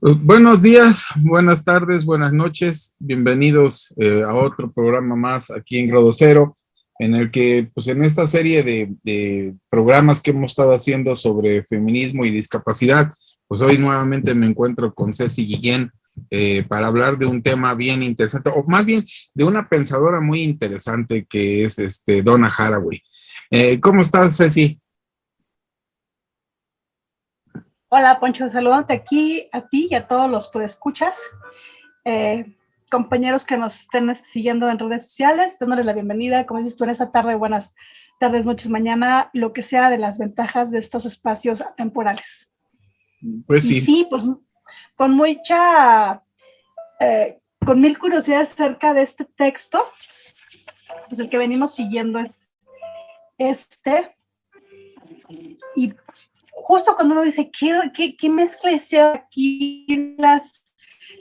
Buenos días, buenas tardes, buenas noches. Bienvenidos a otro programa más aquí en Grado Cero, en el que, pues en esta serie de programas que hemos estado haciendo sobre feminismo y discapacidad, pues hoy nuevamente me encuentro con Ceci Guillén para hablar de un tema bien interesante, o más bien de una pensadora muy interesante que es Donna Haraway. ¿Cómo estás, Ceci? Hola, Poncho, saludándote aquí a ti y a todos los podescuchas, compañeros que nos estén siguiendo en redes sociales, dándoles la bienvenida, como dices tú, en esta tarde, buenas tardes, noches, mañana, lo que sea de las ventajas de estos espacios temporales. Pues Y sí. sí, pues con mucha, con mil curiosidades acerca de este texto, pues el que venimos siguiendo es este, y justo cuando uno dice, ¿qué mezcla hicieron aquí las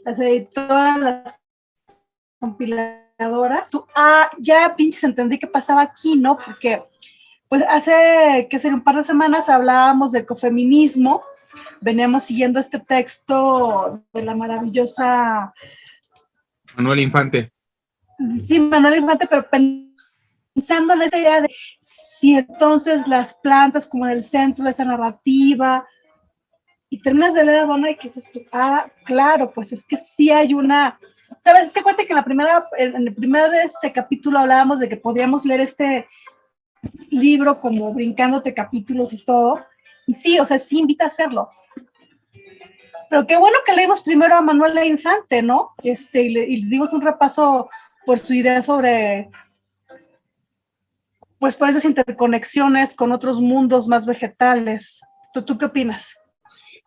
editoras, las compiladoras? Ya pinches entendí qué pasaba aquí, ¿no? Porque pues hace, que sería un par de semanas hablábamos de ecofeminismo, veníamos siguiendo este texto de la maravillosa Manuel Infante. sí, Manuel Infante, pero pensando en esa idea de si entonces las plantas como en el centro de esa narrativa, y terminas de leer a Donna y que dices tú, claro, pues es que sí hay una, ¿sabes? Es que cuenta que en el primer capítulo hablábamos de que podíamos leer este libro como brincándote capítulos y todo, y sí, o sea, sí invita a hacerlo. Pero qué bueno que leímos primero a Manuel Infante, ¿no? Y le dimos un repaso por su idea sobre, pues, por esas interconexiones con otros mundos más vegetales. ¿Tú qué opinas?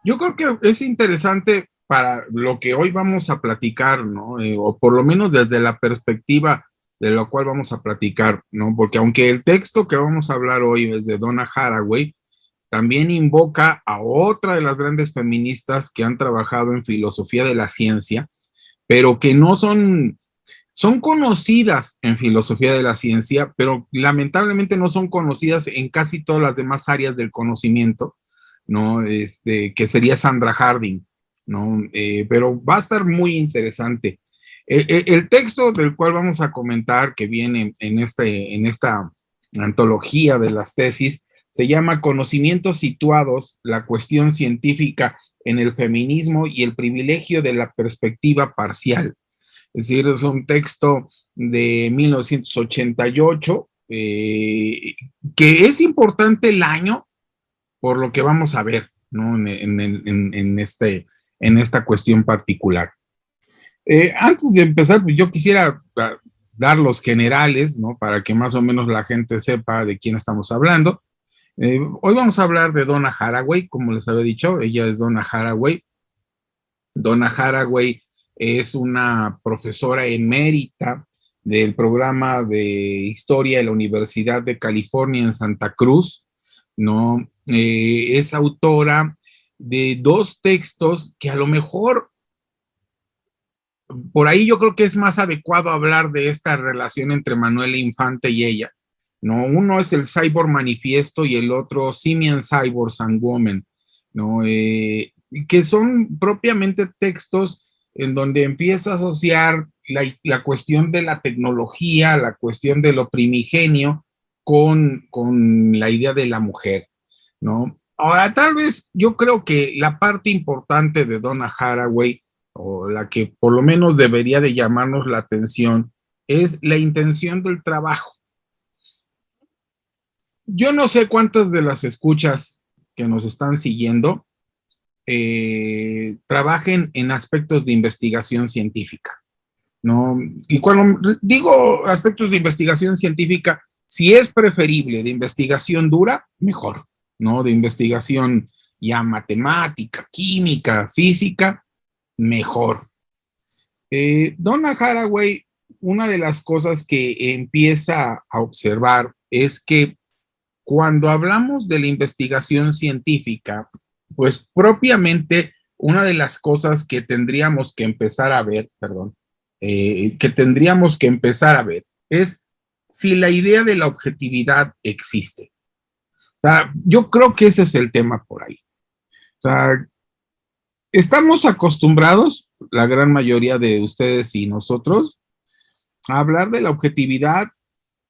Yo creo que es interesante para lo que hoy vamos a platicar, ¿no? O por lo menos desde la perspectiva de lo cual vamos a platicar, ¿no? Porque aunque el texto que vamos a hablar hoy es de Donna Haraway, también invoca a otra de las grandes feministas que han trabajado en filosofía de la ciencia, pero que no son conocidas en filosofía de la ciencia, pero lamentablemente no son conocidas en casi todas las demás áreas del conocimiento, ¿no? Que sería Sandra Harding, ¿no? Pero va a estar muy interesante. El texto del cual vamos a comentar, que viene en esta antología de las tesis, se llama Conocimientos situados, la cuestión científica en el feminismo y el privilegio de la perspectiva parcial. Es decir, es un texto de 1988, que es importante el año por lo que vamos a ver, ¿no? En esta cuestión particular. Antes de empezar, pues yo quisiera dar los generales, ¿no? Para que más o menos la gente sepa de quién estamos hablando. Hoy vamos a hablar de Donna Haraway, como les había dicho, ella es Donna Haraway. Donna Haraway es una profesora emérita del programa de historia de la Universidad de California en Santa Cruz, ¿no? Es autora de dos textos que a lo mejor por ahí yo creo que es más adecuado hablar de esta relación entre Manuel Infante y ella, ¿no? Uno es el Cyborg Manifiesto y el otro Simian Cyborgs and Women, ¿no? Que son propiamente textos en donde empieza a asociar la cuestión de la tecnología, la cuestión de lo primigenio con la idea de la mujer, ¿no? Ahora, tal vez yo creo que la parte importante de Donna Haraway, o la que por lo menos debería de llamarnos la atención, es la intención del trabajo. Yo no sé cuántas de las escuchas que nos están siguiendo trabajen en aspectos de investigación científica, ¿no? Y cuando digo aspectos de investigación científica, si es preferible de investigación dura, mejor, ¿no? De investigación ya matemática, química, física, mejor. Donna Haraway, una de las cosas que empieza a observar es que cuando hablamos de la investigación científica, pues propiamente una de las cosas que tendríamos que empezar a ver, que tendríamos que empezar a ver es si la idea de la objetividad existe. O sea, yo creo que ese es el tema por ahí. O sea, Estamos acostumbrados, la gran mayoría de ustedes y nosotros, a hablar de la objetividad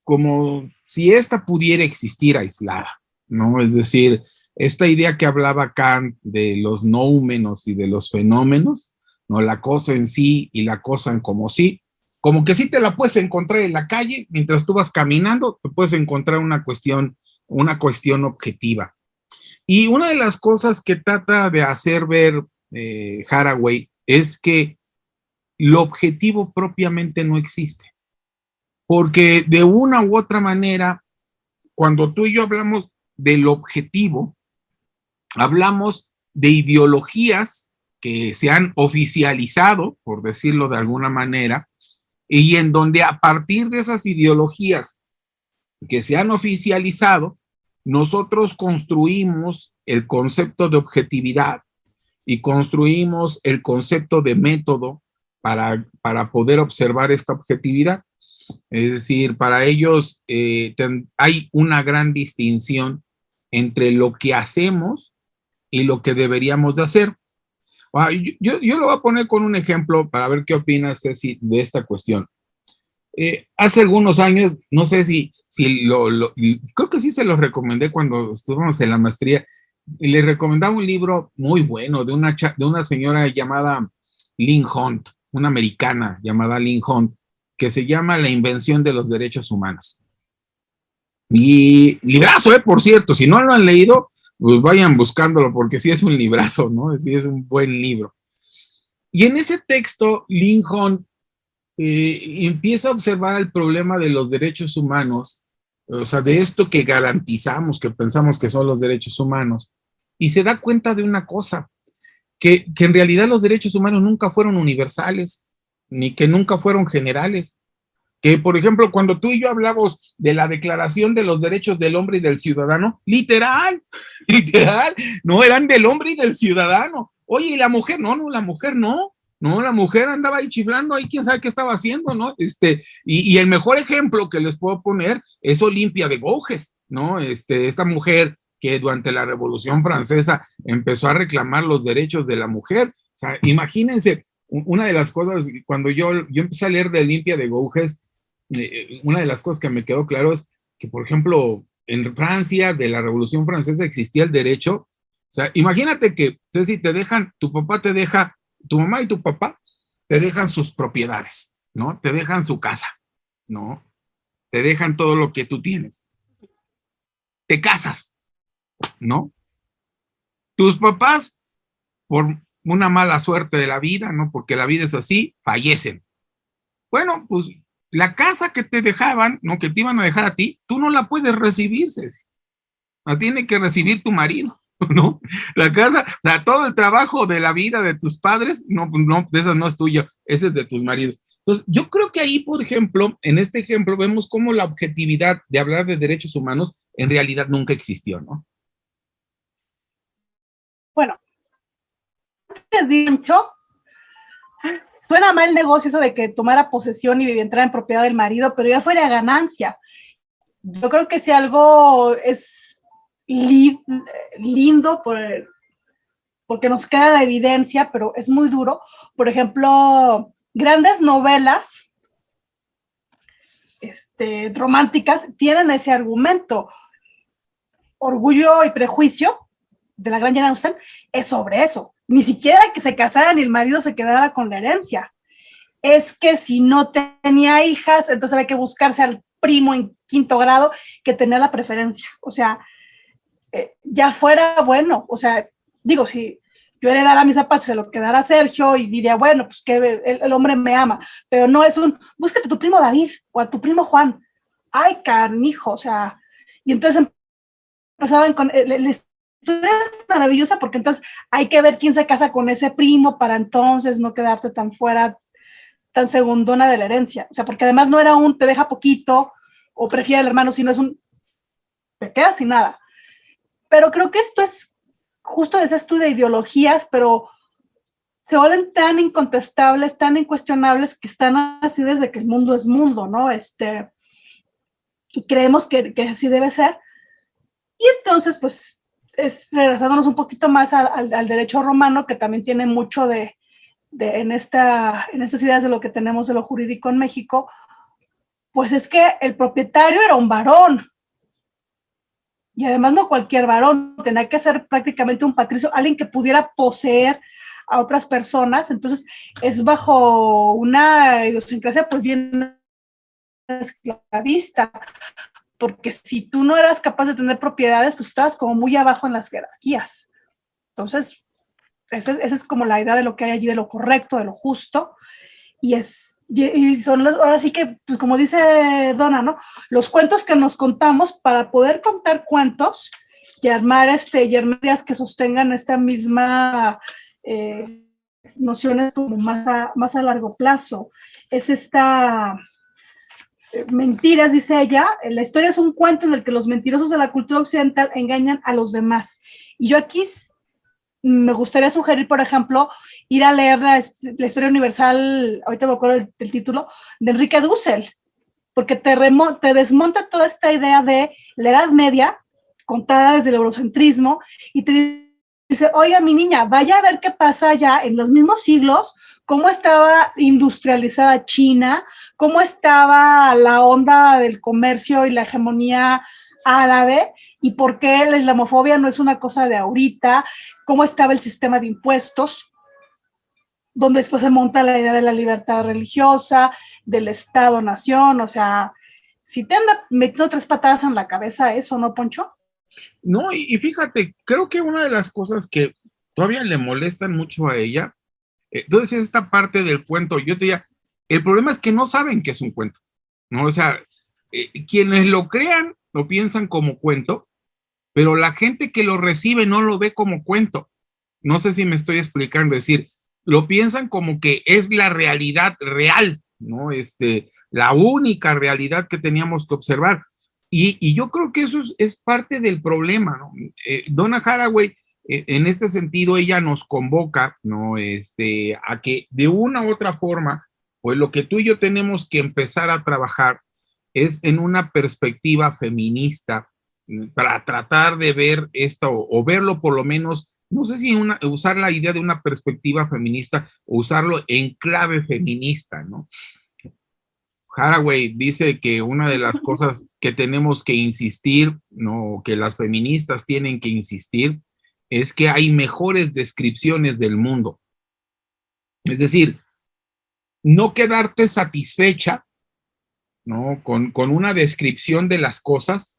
como si ésta pudiera existir aislada, ¿no? Es decir, esta idea que hablaba Kant de los noúmenos y de los fenómenos, ¿no? La cosa en sí y la cosa en como que sí te la puedes encontrar en la calle, mientras tú vas caminando, te puedes encontrar una cuestión objetiva. Y una de las cosas que trata de hacer ver Haraway es que lo objetivo propiamente no existe, porque de una u otra manera, cuando tú y yo hablamos del objetivo, hablamos de ideologías que se han oficializado, por decirlo de alguna manera, y en donde a partir de esas ideologías que se han oficializado, nosotros construimos el concepto de objetividad y construimos el concepto de método para poder observar esta objetividad. Es decir, para ellos hay una gran distinción entre lo que hacemos y lo que deberíamos de hacer. Yo lo voy a poner con un ejemplo para ver qué opinas, Ceci, de esta cuestión. Hace algunos años, no sé si creo que sí se los recomendé cuando estuvimos en la maestría, y les recomendaba un libro muy bueno de una señora llamada Lynn Hunt, una americana llamada Lynn Hunt, que se llama La invención de los derechos humanos. Y librazo, por cierto, si no lo han leído, pues vayan buscándolo, porque sí es un librazo, ¿no? Sí es un buen libro. Y en ese texto, Lynn Hunt empieza a observar el problema de los derechos humanos, o sea, de esto que garantizamos, que pensamos que son los derechos humanos, y se da cuenta de una cosa, que en realidad los derechos humanos nunca fueron universales, ni que nunca fueron generales. Que, por ejemplo, cuando tú y yo hablamos de la Declaración de los Derechos del Hombre y del Ciudadano, literal, literal, no eran del hombre y del ciudadano. Oye, ¿y la mujer? No, la mujer no. No, la mujer andaba ahí chiflando, ahí quién sabe qué estaba haciendo, ¿no? Y el mejor ejemplo que les puedo poner es Olimpia de Gouges, ¿no? Esta mujer que durante la Revolución Francesa empezó a reclamar los derechos de la mujer. O sea, imagínense, una de las cosas, cuando yo empecé a leer de Olimpia de Gouges, una de las cosas que me quedó claro es que, por ejemplo, en Francia, de la Revolución Francesa, existía el derecho. O sea, imagínate que, si te dejan, tu papá te deja, tu mamá y tu papá te dejan sus propiedades, ¿no? Te dejan su casa, ¿no? Te dejan todo lo que tú tienes. Te casas, ¿no? Tus papás, por una mala suerte de la vida, ¿no? Porque la vida es así, fallecen. Bueno, pues la casa que te dejaban, ¿no? Que te iban a dejar a ti, tú no la puedes recibir, Ceci. La tiene que recibir tu marido, ¿no? La casa, o sea, todo el trabajo de la vida de tus padres, no, de eso no es tuyo, ese es de tus maridos. Entonces, yo creo que ahí, por ejemplo, en este ejemplo, vemos cómo la objetividad de hablar de derechos humanos en realidad nunca existió, ¿no? Bueno, dicho, suena mal el negocio eso de que tomara posesión y entrara en propiedad del marido, pero ya fuera ganancia. Yo creo que si algo es lindo porque nos queda la evidencia, pero es muy duro. Por ejemplo, grandes novelas románticas tienen ese argumento. Orgullo y Prejuicio, de la gran Jane Austen, es sobre eso. Ni siquiera que se casaran y el marido se quedara con la herencia. Es que si no tenía hijas, entonces había que buscarse al primo en 5º grado que tenía la preferencia. O sea, ya fuera bueno. O sea, digo, si yo heredara mis zapatos, se lo quedara a Sergio y diría, bueno, pues que el hombre me ama. Pero no es búscate a tu primo David o a tu primo Juan. Ay, canijo, o sea, y entonces empezaban con la historia es maravillosa porque entonces hay que ver quién se casa con ese primo para entonces no quedarse tan fuera, tan segundona de la herencia. O sea, porque además no era te deja poquito o prefiere al hermano, sino es te quedas sin nada. Pero creo que esto es justo de ese estudio de ideologías, pero se vuelven tan incontestables, tan incuestionables que están así desde que el mundo es mundo, ¿no? Y creemos que así debe ser. Y entonces, pues, regresándonos un poquito más al derecho romano, que también tiene mucho en estas ideas de lo que tenemos de lo jurídico en México, pues es que el propietario era un varón. Y además no cualquier varón, tenía que ser prácticamente un patricio, alguien que pudiera poseer a otras personas. Entonces es bajo una idiosincrasia pues bien esclavista, porque si tú no eras capaz de tener propiedades, pues estabas como muy abajo en las jerarquías. Entonces, esa es como la idea de lo que hay allí, de lo correcto, de lo justo, y son ahora sí que, pues como dice Donna, ¿no? Los cuentos que nos contamos para poder contar cuentos y armar ideas que sostengan esta misma nociones como más a largo plazo. Es esta mentiras, dice ella, la historia es un cuento en el que los mentirosos de la cultura occidental engañan a los demás. Y yo aquí me gustaría sugerir, por ejemplo, ir a leer la historia universal, ahorita me acuerdo del título, de Enrique Dussel, porque te desmonta toda esta idea de la Edad Media, contada desde el eurocentrismo, y te dice, oiga, mi niña, vaya a ver qué pasa allá en los mismos siglos, cómo estaba industrializada China, cómo estaba la onda del comercio y la hegemonía árabe, y por qué la islamofobia no es una cosa de ahorita, cómo estaba el sistema de impuestos, donde después se monta la idea de la libertad religiosa, del Estado-nación. O sea, si te anda metiendo 3 patadas en la cabeza eso, ¿no, Poncho? No, y fíjate, creo que una de las cosas que todavía le molestan mucho a ella, entonces esta parte del cuento, yo te diría, el problema es que no saben que es un cuento, ¿no? O sea, quienes lo crean lo piensan como cuento, pero la gente que lo recibe no lo ve como cuento. No sé si me estoy explicando, es decir, lo piensan como que es la realidad real, ¿no? La única realidad que teníamos que observar. Y yo creo que eso es parte del problema, ¿no? Donna Haraway, en este sentido, ella nos convoca, ¿no? A que de una u otra forma, pues lo que tú y yo tenemos que empezar a trabajar es en una perspectiva feminista, para tratar de ver esto, o verlo por lo menos, no sé si usar la idea de una perspectiva feminista o usarlo en clave feminista, ¿no? Haraway dice que una de las cosas que tenemos que insistir, ¿no? Que las feministas tienen que insistir, es que hay mejores descripciones del mundo. Es decir, no quedarte satisfecha, ¿no? Con una descripción de las cosas,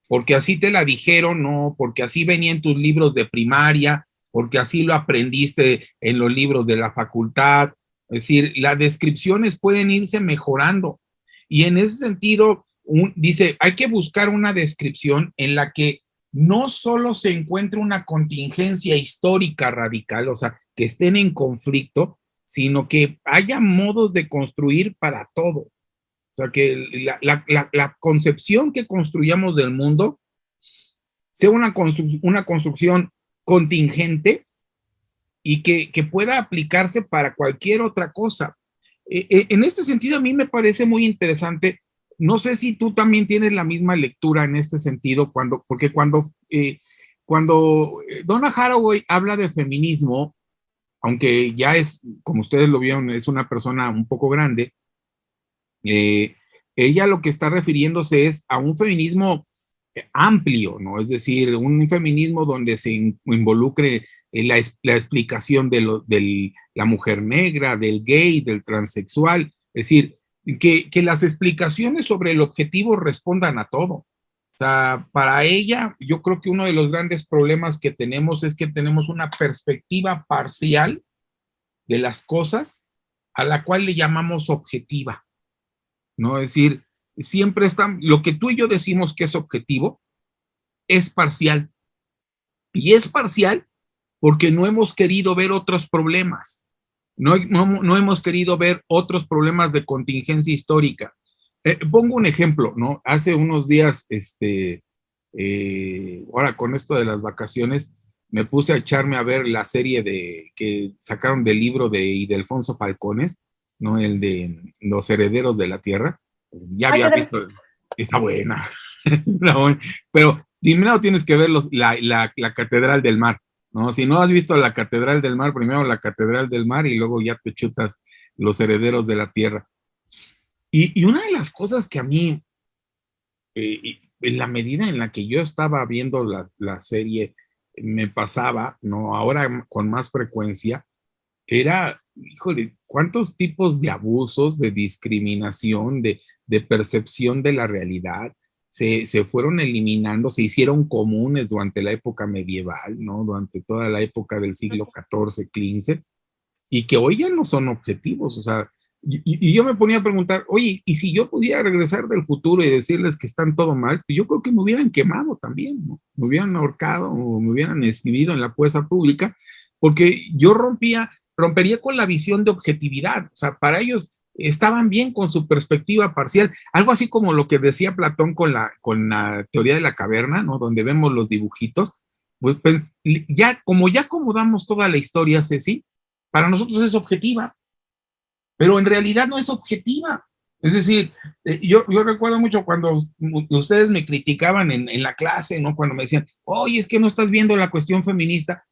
porque así te la dijeron, no, porque así venía en tus libros de primaria, porque así lo aprendiste en los libros de la facultad. Es decir, las descripciones pueden irse mejorando. Y en ese sentido, dice, hay que buscar una descripción en la que no solo se encuentre una contingencia histórica radical, o sea, que estén en conflicto, sino que haya modos de construir para todo. O sea, que la concepción que construyamos del mundo sea una construcción contingente y que pueda aplicarse para cualquier otra cosa. En este sentido, a mí me parece muy interesante. No sé si tú también tienes la misma lectura en este sentido, porque cuando Donna Haraway habla de feminismo, aunque ya es, como ustedes lo vieron, es una persona un poco grande, ella lo que está refiriéndose es a un feminismo amplio, ¿no? Es decir, un feminismo donde se involucre la explicación de la mujer negra, del gay, del transexual, es decir, que las explicaciones sobre el objetivo respondan a todo. O sea, para ella, yo creo que uno de los grandes problemas que tenemos es que tenemos una perspectiva parcial de las cosas a la cual le llamamos objetiva, ¿no? Es decir, siempre está, lo que tú y yo decimos que es objetivo, es parcial. Y es parcial porque no hemos querido ver otros problemas, no hemos querido ver otros problemas de contingencia histórica. Pongo un ejemplo, ¿no? Hace unos días, ahora con esto de las vacaciones, me puse a echarme a ver la serie que sacaron del libro de Ildefonso Falcones, ¿no? El de Los Herederos de la Tierra. Ya había visto, está buena. Pero primero tienes que ver la Catedral del Mar, ¿no? Si no has visto la Catedral del Mar, primero la Catedral del Mar y luego ya te chutas Los Herederos de la Tierra. Y una de las cosas que a mí, en la medida en la que yo estaba viendo la serie, me pasaba, ¿no? Ahora con más frecuencia, era, híjole, cuántos tipos de abusos, de discriminación, de percepción de la realidad se fueron eliminando, se hicieron comunes durante la época medieval, ¿no? Durante toda la época del siglo XIV, XV, y que hoy ya no son objetivos, o sea, y yo me ponía a preguntar, oye, ¿y si yo pudiera regresar del futuro y decirles que están todo mal? Pues yo creo que me hubieran quemado también, ¿no? Me hubieran ahorcado o me hubieran exhibido en la fuerza pública, porque yo rompería con la visión de objetividad, o sea, para ellos estaban bien con su perspectiva parcial, algo así como lo que decía Platón con la teoría de la caverna, ¿no? Donde vemos los dibujitos, pues ya acomodamos toda la historia, Ceci, para nosotros es objetiva, pero en realidad no es objetiva. Es decir, yo recuerdo mucho cuando ustedes me criticaban en la clase, ¿no? Cuando me decían, oye, es que no estás viendo la cuestión feminista.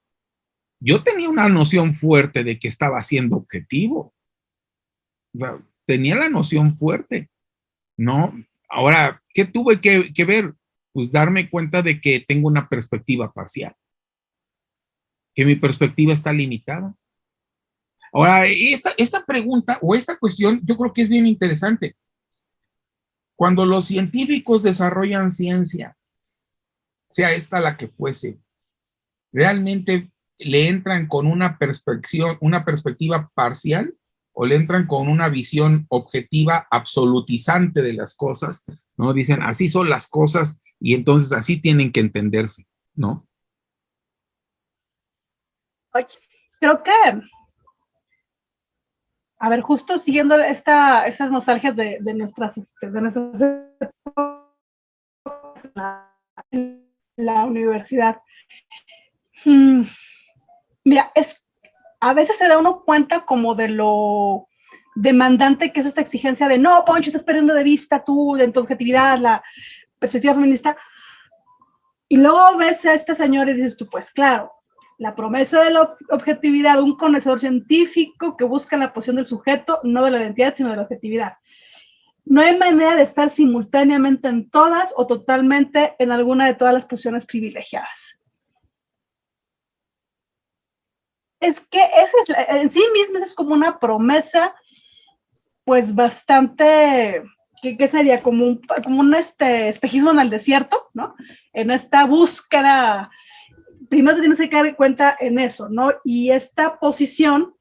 Yo tenía una noción fuerte de que estaba siendo objetivo. O sea, tenía la noción fuerte, ¿no? Ahora, ¿qué tuve que ver? Pues darme cuenta de que tengo una perspectiva parcial, que mi perspectiva está limitada. Ahora, esta pregunta o esta cuestión yo creo que es bien interesante. Cuando los científicos desarrollan ciencia, sea esta la que fuese, ¿realmente le entran con una perspectiva parcial o le entran con una visión objetiva absolutizante de las cosas? ¿No? Dicen, así son las cosas y entonces así tienen que entenderse, ¿no? Oye, creo que, a ver, justo siguiendo estas nostalgias de nuestras la universidad. Mira, a veces se da uno cuenta como de lo demandante que es esta exigencia de no, Poncho, estás perdiendo de vista tú, de tu objetividad, la perspectiva feminista. Y luego ves a este señor y dices tú, pues claro, la promesa de la objetividad de un conocedor científico que busca la posición del sujeto, no de la identidad, sino de la objetividad. No hay manera de estar simultáneamente en todas o totalmente en alguna de todas las posiciones privilegiadas. Es que en sí misma es como una promesa, pues bastante, ¿qué sería? Como un espejismo en el desierto, ¿no? En esta búsqueda, primero tienes que caer en cuenta en eso, ¿no? Y esta posición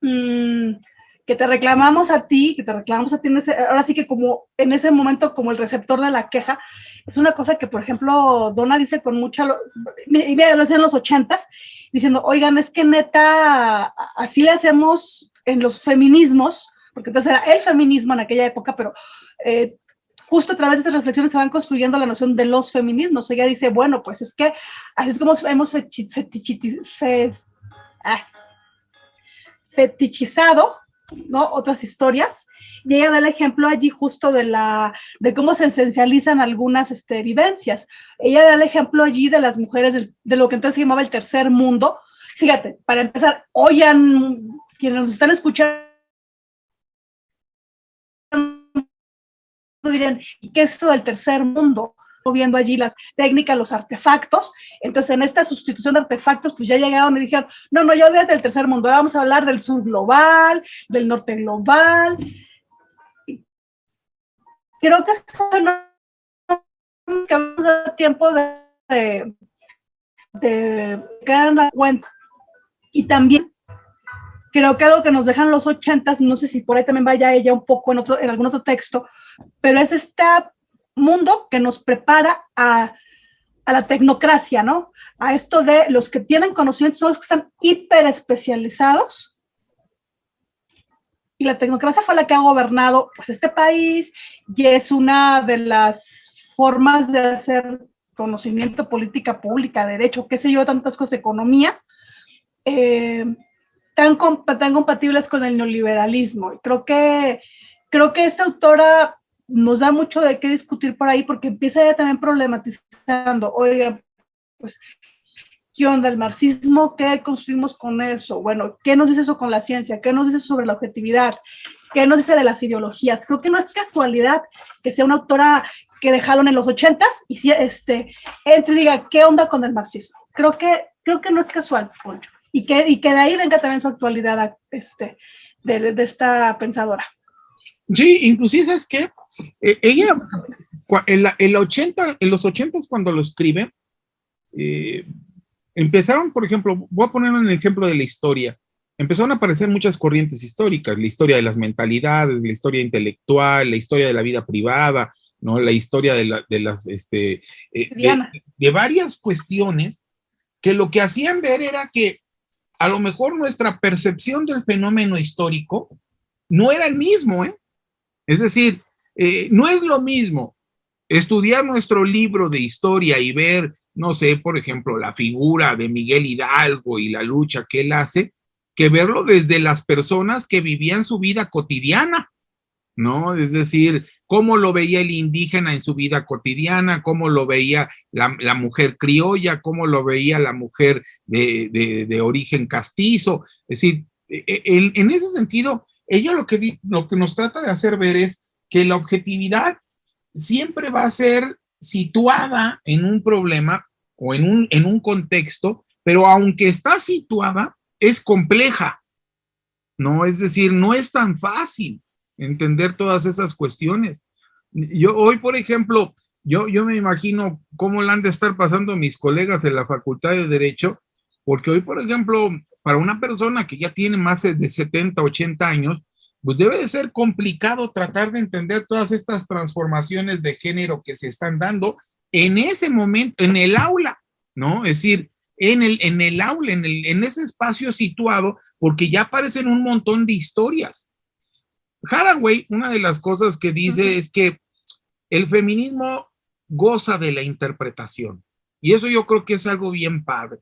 que te reclamamos a ti, ahora sí que como en ese momento como el receptor de la queja, es una cosa que, por ejemplo, Donna dice con mucha, y lo hacía en los 80s, diciendo, oigan, es que neta, así le hacemos en los feminismos, porque entonces era el feminismo en aquella época, pero justo a través de estas reflexiones se van construyendo la noción de los feminismos. Ella dice, bueno, pues es que así es como hemos fetichizado, ¿no? Otras historias, y ella da el ejemplo allí justo de cómo se esencializan algunas vivencias. Ella da el ejemplo allí de las mujeres de lo que entonces se llamaba el tercer mundo. Fíjate, para empezar, oigan, quienes nos están escuchando dirían, ¿y qué es esto del tercer mundo? Viendo allí las técnicas, los artefactos. Entonces, en esta sustitución de artefactos, pues ya llegaron y dijeron, no, ya olvídate del tercer mundo, ahora vamos a hablar del sur global, del norte global. Creo que eso no es tiempo de dar cuenta. Y también creo que algo que nos dejan los 80s, no sé si por ahí también vaya ella un poco en algún otro texto, pero es este mundo que nos prepara a la tecnocracia, ¿no? A esto de los que tienen conocimientos son los que están hiperespecializados, y la tecnocracia fue la que ha gobernado pues este país, y es una de las formas de hacer conocimiento, política pública, derecho, qué sé yo, tantas cosas, economía, tan compatibles con el neoliberalismo. Y creo que esta autora nos da mucho de qué discutir por ahí, porque empieza ya también problematizando, oiga, pues, ¿qué onda el marxismo? ¿Qué construimos con eso? Bueno, ¿qué nos dice eso con la ciencia? ¿Qué nos dice sobre la objetividad? ¿Qué nos dice de las ideologías? Creo que no es casualidad que sea una autora que dejaron en los 80s y si entre y diga, ¿qué onda con el marxismo? Creo que no es casual, Poncho. Y que de ahí venga también su actualidad de esta pensadora. Sí, inclusive, ¿sabes qué? Ella, en los 80 cuando lo escribe, empezaron, por ejemplo, voy a poner un ejemplo de la historia. Empezaron a aparecer muchas corrientes históricas, la historia de las mentalidades, la historia intelectual, la historia de la vida privada, ¿no? La historia de varias cuestiones que lo que hacían ver era que a lo mejor nuestra percepción del fenómeno histórico no era el mismo, ¿eh? Es decir, no es lo mismo estudiar nuestro libro de historia y ver, no sé, por ejemplo, la figura de Miguel Hidalgo y la lucha que él hace, que verlo desde las personas que vivían su vida cotidiana, ¿no? Es decir, cómo lo veía el indígena en su vida cotidiana, cómo lo veía la mujer criolla, cómo lo veía la mujer de origen castizo. Es decir, en ese sentido, ella lo que nos trata de hacer ver es que la objetividad siempre va a ser situada en un problema o en un contexto, pero aunque está situada, es compleja, ¿no? Es decir, no es tan fácil entender todas esas cuestiones. Yo hoy, por ejemplo, yo me imagino cómo la han de estar pasando mis colegas en la Facultad de Derecho, porque hoy, por ejemplo, para una persona que ya tiene más de 70, 80 años, pues debe de ser complicado tratar de entender todas estas transformaciones de género que se están dando en ese momento, en el aula, ¿no? Es decir, en el aula, en ese espacio situado, porque ya aparecen un montón de historias. Haraway, una de las cosas que dice es que el feminismo goza de la interpretación. Y eso yo creo que es algo bien padre,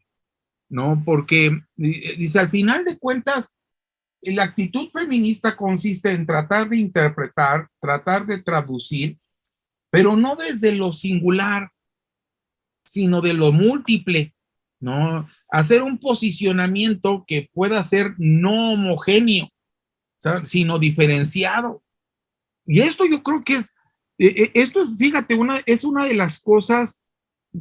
¿no? Porque dice, al final de cuentas, la actitud feminista consiste en tratar de interpretar, tratar de traducir, pero no desde lo singular, sino de lo múltiple, ¿no? Hacer un posicionamiento que pueda ser no homogéneo, ¿sabes? Sino diferenciado. Y esto yo creo que esto fíjate, es una de las cosas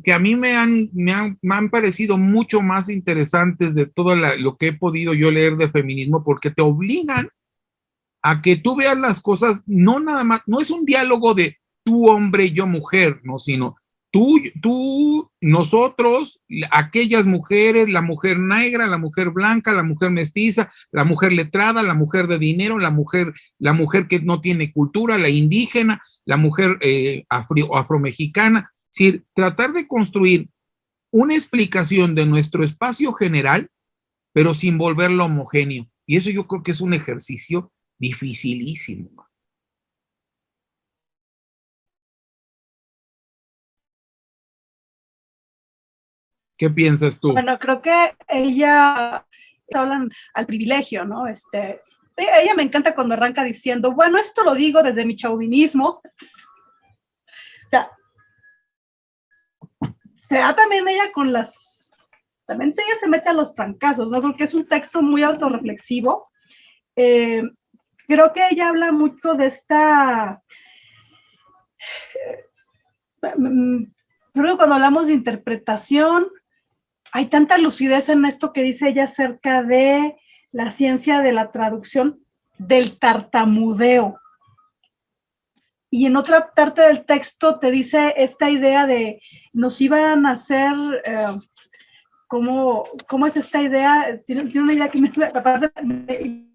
que a mí me han parecido mucho más interesantes de todo lo que he podido yo leer de feminismo, porque te obligan a que tú veas las cosas, no nada más, no es un diálogo de tú hombre, yo mujer, no, sino tú, nosotros, aquellas mujeres, la mujer negra, la mujer blanca, la mujer mestiza, la mujer letrada, la mujer de dinero, la mujer que no tiene cultura, la indígena, la mujer afromexicana. Es decir, tratar de construir una explicación de nuestro espacio general, pero sin volverlo homogéneo. Y eso yo creo que es un ejercicio dificilísimo. ¿Qué piensas tú? Bueno, creo que ella hablan al privilegio, ¿no? Ella me encanta cuando arranca diciendo, bueno, esto lo digo desde mi chauvinismo. O sea también ella también ella se mete a los trancazos, ¿no? Porque es un texto muy autorreflexivo. Creo que ella habla mucho de creo que cuando hablamos de interpretación, hay tanta lucidez en esto que dice ella acerca de la ciencia de la traducción del tartamudeo. Y en otra parte del texto te dice esta idea de nos iban a hacer, ¿cómo es esta idea? Tiene una idea que me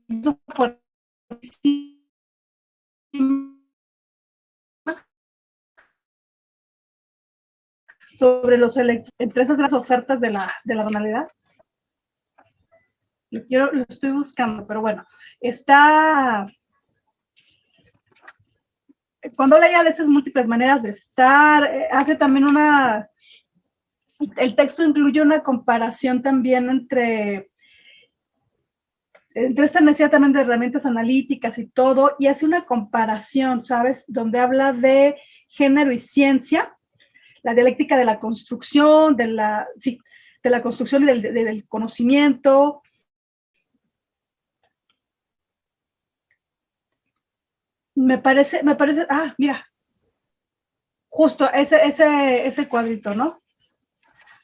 hizo por sobre los entre esas las ofertas de la banalidad. Lo estoy buscando, pero bueno, cuando habla de esas múltiples maneras de estar, hace también el texto incluye una comparación también entre entre esta necesidad también de herramientas analíticas y todo, y hace una comparación, ¿sabes? Donde habla de género y ciencia, la dialéctica de la construcción, de la construcción y del conocimiento. Me parece, mira, justo ese cuadrito, ¿no?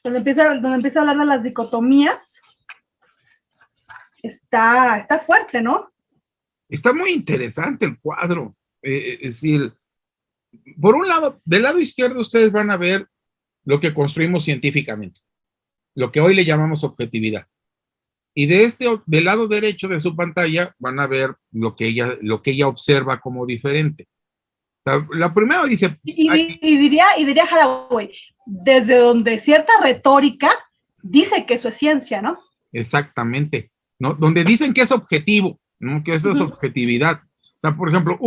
Donde empieza a hablar de las dicotomías, está fuerte, ¿no? Está muy interesante el cuadro. Es decir, por un lado, del lado izquierdo ustedes van a ver lo que construimos científicamente, lo que hoy le llamamos objetividad. Y del lado derecho de su pantalla van a ver lo que ella observa como diferente. La primera dice... Y diría Haraway, desde donde cierta retórica dice que eso es ciencia, ¿no? Exactamente, ¿no? Donde dicen que es objetivo, ¿no? Que eso es objetividad. O sea, por ejemplo,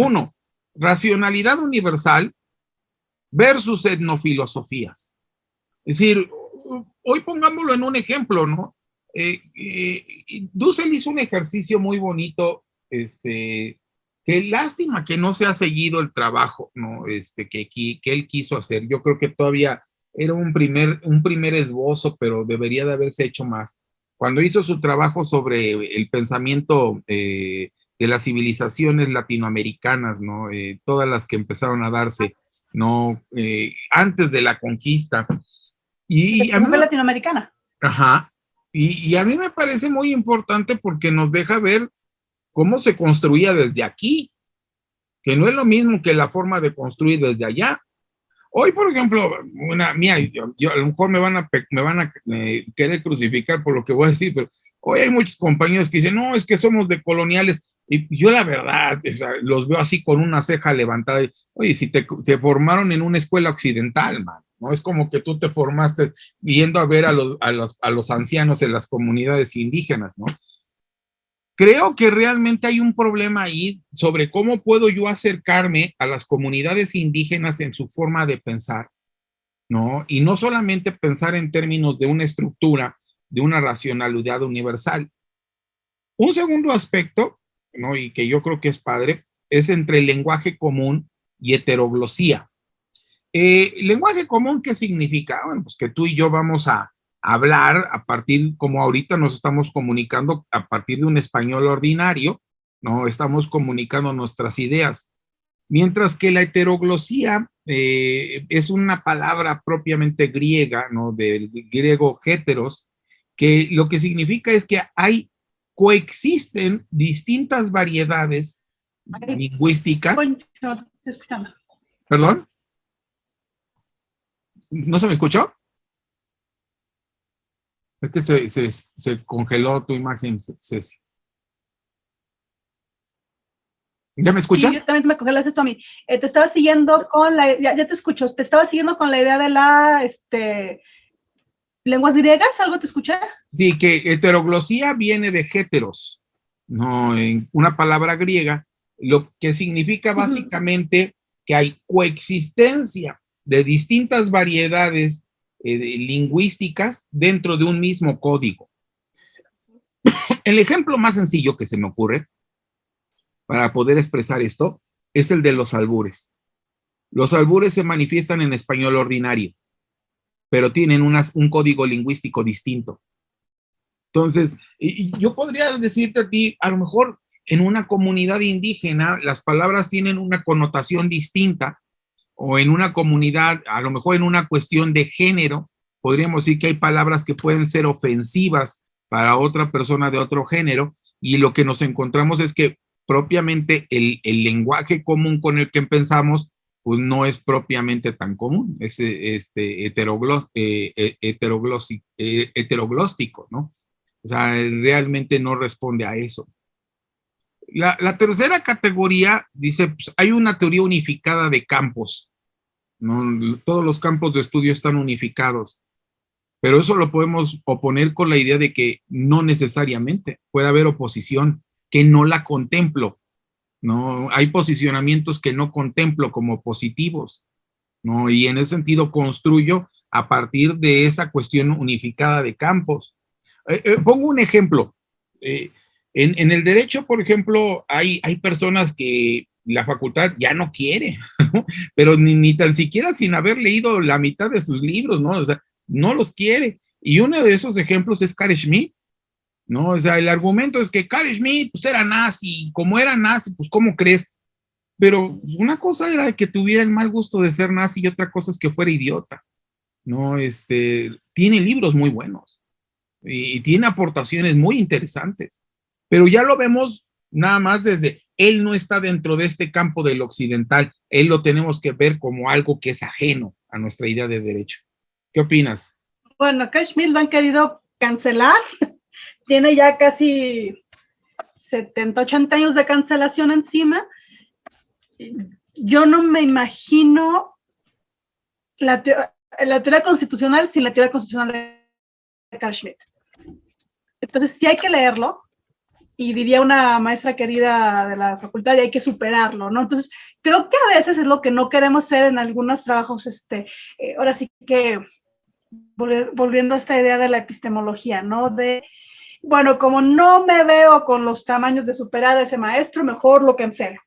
racionalidad universal versus etnofilosofías. Es decir, hoy pongámoslo en un ejemplo, ¿no? Dussel hizo un ejercicio muy bonito, que lástima que no se ha seguido el trabajo, ¿no? Que él quiso hacer. Yo creo que todavía era un primer esbozo, pero debería de haberse hecho más. Cuando hizo su trabajo sobre el pensamiento de las civilizaciones latinoamericanas, ¿no? Todas las que empezaron a darse, ¿no? Antes de la conquista. Y a mí latinoamericana. Ajá. Y a mí me parece muy importante porque nos deja ver cómo se construía desde aquí, que no es lo mismo que la forma de construir desde allá. Hoy, por ejemplo, yo a lo mejor me van a querer crucificar por lo que voy a decir, pero hoy hay muchos compañeros que dicen, no, es que somos de coloniales, y yo la verdad, o sea, los veo así con una ceja levantada, y, oye, si te formaron en una escuela occidental, man, ¿no? Es como que tú te formaste yendo a ver a los ancianos en las comunidades indígenas, ¿no? Creo que realmente hay un problema ahí sobre cómo puedo yo acercarme a las comunidades indígenas en su forma de pensar, ¿no? Y no solamente pensar en términos de una estructura, de una racionalidad universal. Un segundo aspecto, ¿no? Y que yo creo que es padre, es entre el lenguaje común y heteroglosía. Lenguaje común, ¿qué significa? Bueno, pues que tú y yo vamos a hablar a partir, como ahorita nos estamos comunicando a partir de un español ordinario, ¿no? Estamos comunicando nuestras ideas. Mientras que la heteroglosía es una palabra propiamente griega, ¿no? Del griego heteros, que lo que significa es que coexisten distintas variedades lingüísticas. ¿Perdón? ¿No se me escuchó? Es que se congeló tu imagen, Ceci. ¿Ya me escuchas? Sí, yo también me congelaste tú a mí. Te estaba siguiendo con ya te escucho, te estaba siguiendo con la idea de lenguas griegas, ¿algo te escuché? Sí, que heteroglosía viene de heteros, ¿no? En una palabra griega, lo que significa básicamente que hay coexistencia de distintas variedades lingüísticas dentro de un mismo código. El ejemplo más sencillo que se me ocurre para poder expresar esto es el de los albures. Los albures se manifiestan en español ordinario, pero tienen un código lingüístico distinto. Entonces, yo podría decirte a ti, a lo mejor en una comunidad indígena las palabras tienen una connotación distinta, o en una comunidad, a lo mejor en una cuestión de género, podríamos decir que hay palabras que pueden ser ofensivas para otra persona de otro género, y lo que nos encontramos es que propiamente el lenguaje común con el que pensamos, pues no es propiamente tan común, es heteroglóstico, ¿no? O sea, realmente no responde a eso. La tercera categoría dice, pues, hay una teoría unificada de campos, ¿no? Todos los campos de estudio están unificados, pero eso lo podemos oponer con la idea de que no necesariamente puede haber oposición, que no la contemplo, ¿no? Hay posicionamientos que no contemplo como positivos, ¿no? Y en ese sentido construyo a partir de esa cuestión unificada de campos. Pongo un ejemplo. En el derecho, por ejemplo, hay personas que la facultad ya no quiere, ¿no? Pero ni tan siquiera sin haber leído la mitad de sus libros, ¿no? O sea, no los quiere. Y uno de esos ejemplos es Carl Schmitt, ¿no? O sea, el argumento es que Carl Schmitt, pues era nazi, como era nazi, pues ¿cómo crees? Pero una cosa era que tuviera el mal gusto de ser nazi y otra cosa es que fuera idiota, ¿no? Tiene libros muy buenos y tiene aportaciones muy interesantes, pero ya lo vemos nada más desde, él no está dentro de este campo del occidental, él lo tenemos que ver como algo que es ajeno a nuestra idea de derecho. ¿Qué opinas? Bueno, Kashmir lo han querido cancelar, tiene ya casi 70, 80 años de cancelación encima. Yo no me imagino la teoría constitucional sin la teoría constitucional de Carl Schmitt. Entonces sí hay que leerlo, y diría una maestra querida de la facultad, y hay que superarlo, ¿no? Entonces creo que a veces es lo que no queremos hacer en algunos trabajos, ahora sí que volviendo a esta idea de la epistemología, ¿no? De, bueno, como no me veo con los tamaños de superar a ese maestro, mejor lo cancelo.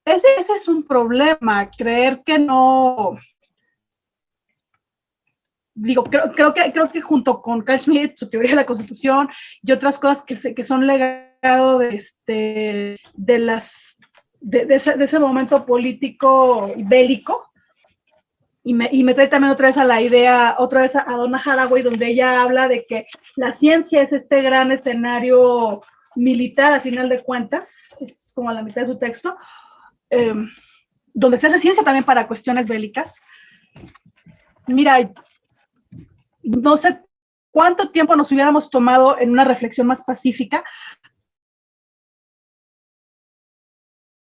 Ese es un problema, creer que no. Digo, creo que junto con Carl Schmitt, su teoría de la Constitución y otras cosas que son legado de ese momento político y bélico, y me trae también otra vez a la idea, otra vez a Donna Haraway, donde ella habla de que la ciencia es este gran escenario militar, a final de cuentas, es como a la mitad de su texto, donde se hace ciencia también para cuestiones bélicas. Mira, no sé cuánto tiempo nos hubiéramos tomado en una reflexión más pacífica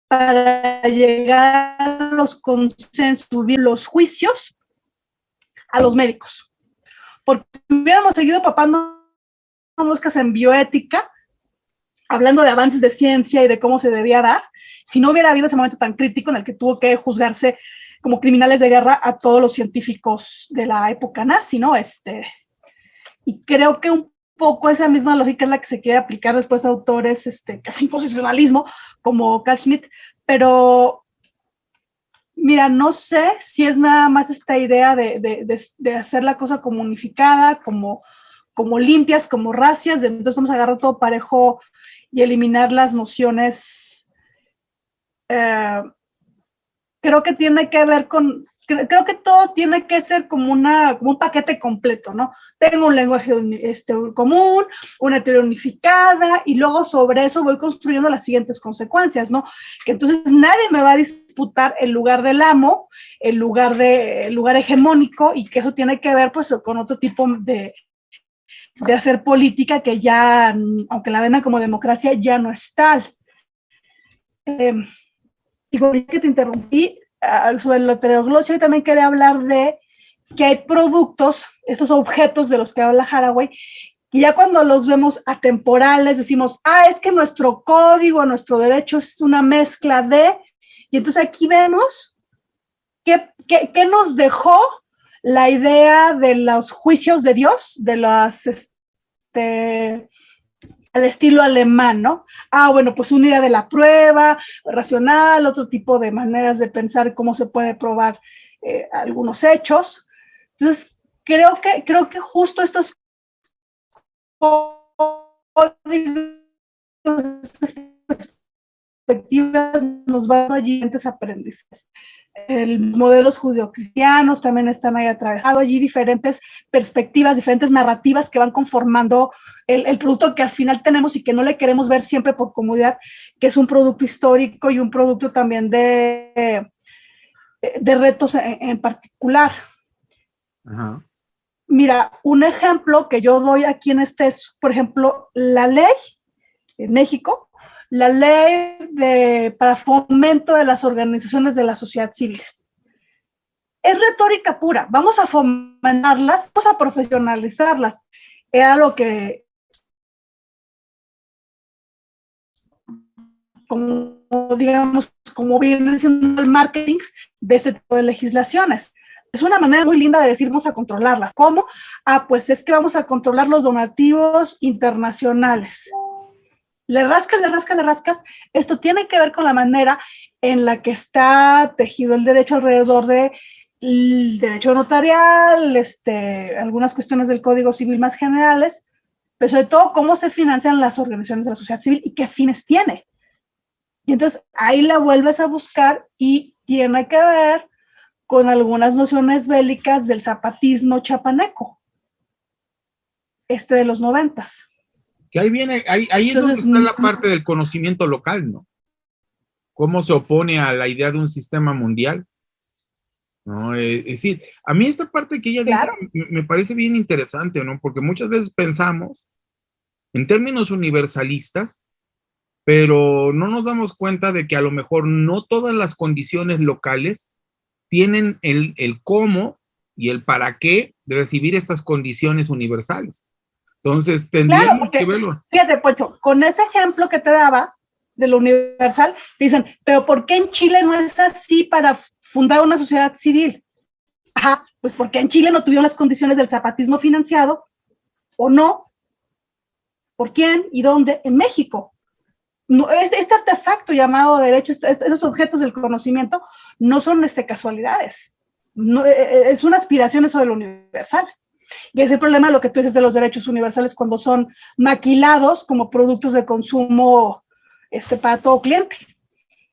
para llegar a los consensos, los juicios a los médicos. Porque hubiéramos seguido papando moscas en bioética, hablando de avances de ciencia y de cómo se debía dar, si no hubiera habido ese momento tan crítico en el que tuvo que juzgarse como criminales de guerra a todos los científicos de la época nazi, ¿no? Y creo que un poco esa misma lógica es la que se quiere aplicar después a autores casi inconstitucionalismo como Carl Schmitt, pero mira, no sé si es nada más esta idea de hacer la cosa como unificada, como limpias, como racias, entonces vamos a agarrar todo parejo y eliminar las nociones. Creo que tiene que ver con, creo que todo tiene que ser como un paquete completo, ¿no? Tengo un lenguaje común, una teoría unificada, y luego sobre eso voy construyendo las siguientes consecuencias, ¿no? Que entonces nadie me va a disputar el lugar del amo, el lugar hegemónico, y que eso tiene que ver pues con otro tipo de hacer política que ya, aunque la vendan como democracia, ya no es tal. Y por que te interrumpí, sobre la heteroglosia, y también quería hablar de que hay productos, estos objetos de los que habla Haraway, que ya cuando los vemos atemporales decimos, es que nuestro código, nuestro derecho es una mezcla de, y entonces aquí vemos qué nos dejó la idea de los juicios de Dios, de las al estilo alemán, ¿no? Bueno, pues una idea de la prueba racional, otro tipo de maneras de pensar cómo se puede probar algunos hechos. Entonces, creo que justo estos perspectivas nos van a siguientes aprendizajes. Modelos judeocristianos también están ahí atravesados, allí diferentes perspectivas, diferentes narrativas que van conformando el producto que al final tenemos y que no le queremos ver siempre por comodidad, que es un producto histórico y un producto también de retos en particular. Ajá. Mira, un ejemplo que yo doy aquí en es, por ejemplo, la ley en México, la ley para fomento de las organizaciones de la sociedad civil. Es retórica pura, vamos a fomentarlas, vamos a profesionalizarlas. Era lo que, como viene siendo el marketing de este tipo de legislaciones. Es una manera muy linda de decir, vamos a controlarlas. ¿Cómo? Pues es que vamos a controlar los donativos internacionales. Le rascas, le rascas, le rascas. Esto tiene que ver con la manera en la que está tejido el derecho alrededor de el derecho notarial, algunas cuestiones del Código Civil más generales, pero sobre todo cómo se financian las organizaciones de la sociedad civil y qué fines tiene. Y entonces ahí la vuelves a buscar y tiene que ver con algunas nociones bélicas del zapatismo chapaneco, de los 90s. Que ahí viene, ahí es donde está la parte del conocimiento local, ¿no? Cómo se opone a la idea de un sistema mundial, ¿no? Es decir, a mí esta parte que ella dice me parece bien interesante, ¿no? Porque muchas veces pensamos en términos universalistas, pero no nos damos cuenta de que a lo mejor no todas las condiciones locales tienen el cómo y el para qué de recibir estas condiciones universales. Entonces, tendríamos que verlo. Fíjate, Pocho, con ese ejemplo que te daba de lo universal, dicen, pero ¿por qué en Chile no es así para fundar una sociedad civil? Ajá, pues porque en Chile no tuvieron las condiciones del zapatismo financiado, ¿o no? ¿Por quién y dónde? En México. No, este artefacto llamado derecho, estos objetos del conocimiento, no son casualidades. No, es una aspiración eso de lo universal. Y ese problema, lo que tú dices de los derechos universales, cuando son maquilados como productos de consumo para todo cliente.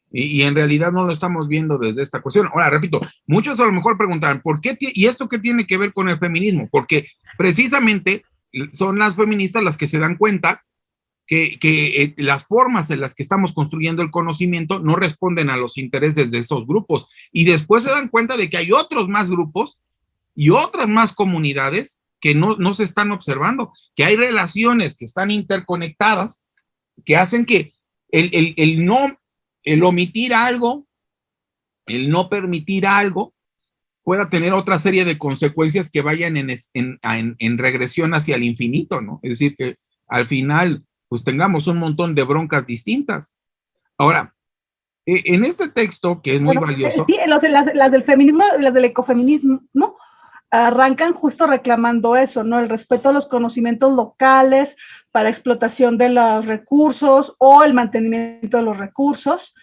Y en realidad no lo estamos viendo desde esta cuestión. Ahora, repito, muchos a lo mejor preguntarán, ¿por qué? ¿Y esto qué tiene que ver con el feminismo? Porque precisamente son las feministas las que se dan cuenta que las formas en las que estamos construyendo el conocimiento no responden a los intereses de esos grupos. Y después se dan cuenta de que hay otros más grupos y otras más comunidades que no se están observando, que hay relaciones que están interconectadas, que hacen que el omitir algo, el no permitir algo, pueda tener otra serie de consecuencias que vayan en regresión hacia el infinito, ¿no? Es decir, que al final, pues tengamos un montón de broncas distintas. Ahora, en este texto, que es muy valioso. Sí, las del feminismo, las del ecofeminismo, ¿no? Arrancan justo reclamando eso, ¿no? El respeto a los conocimientos locales para explotación de los recursos o el mantenimiento de los recursos.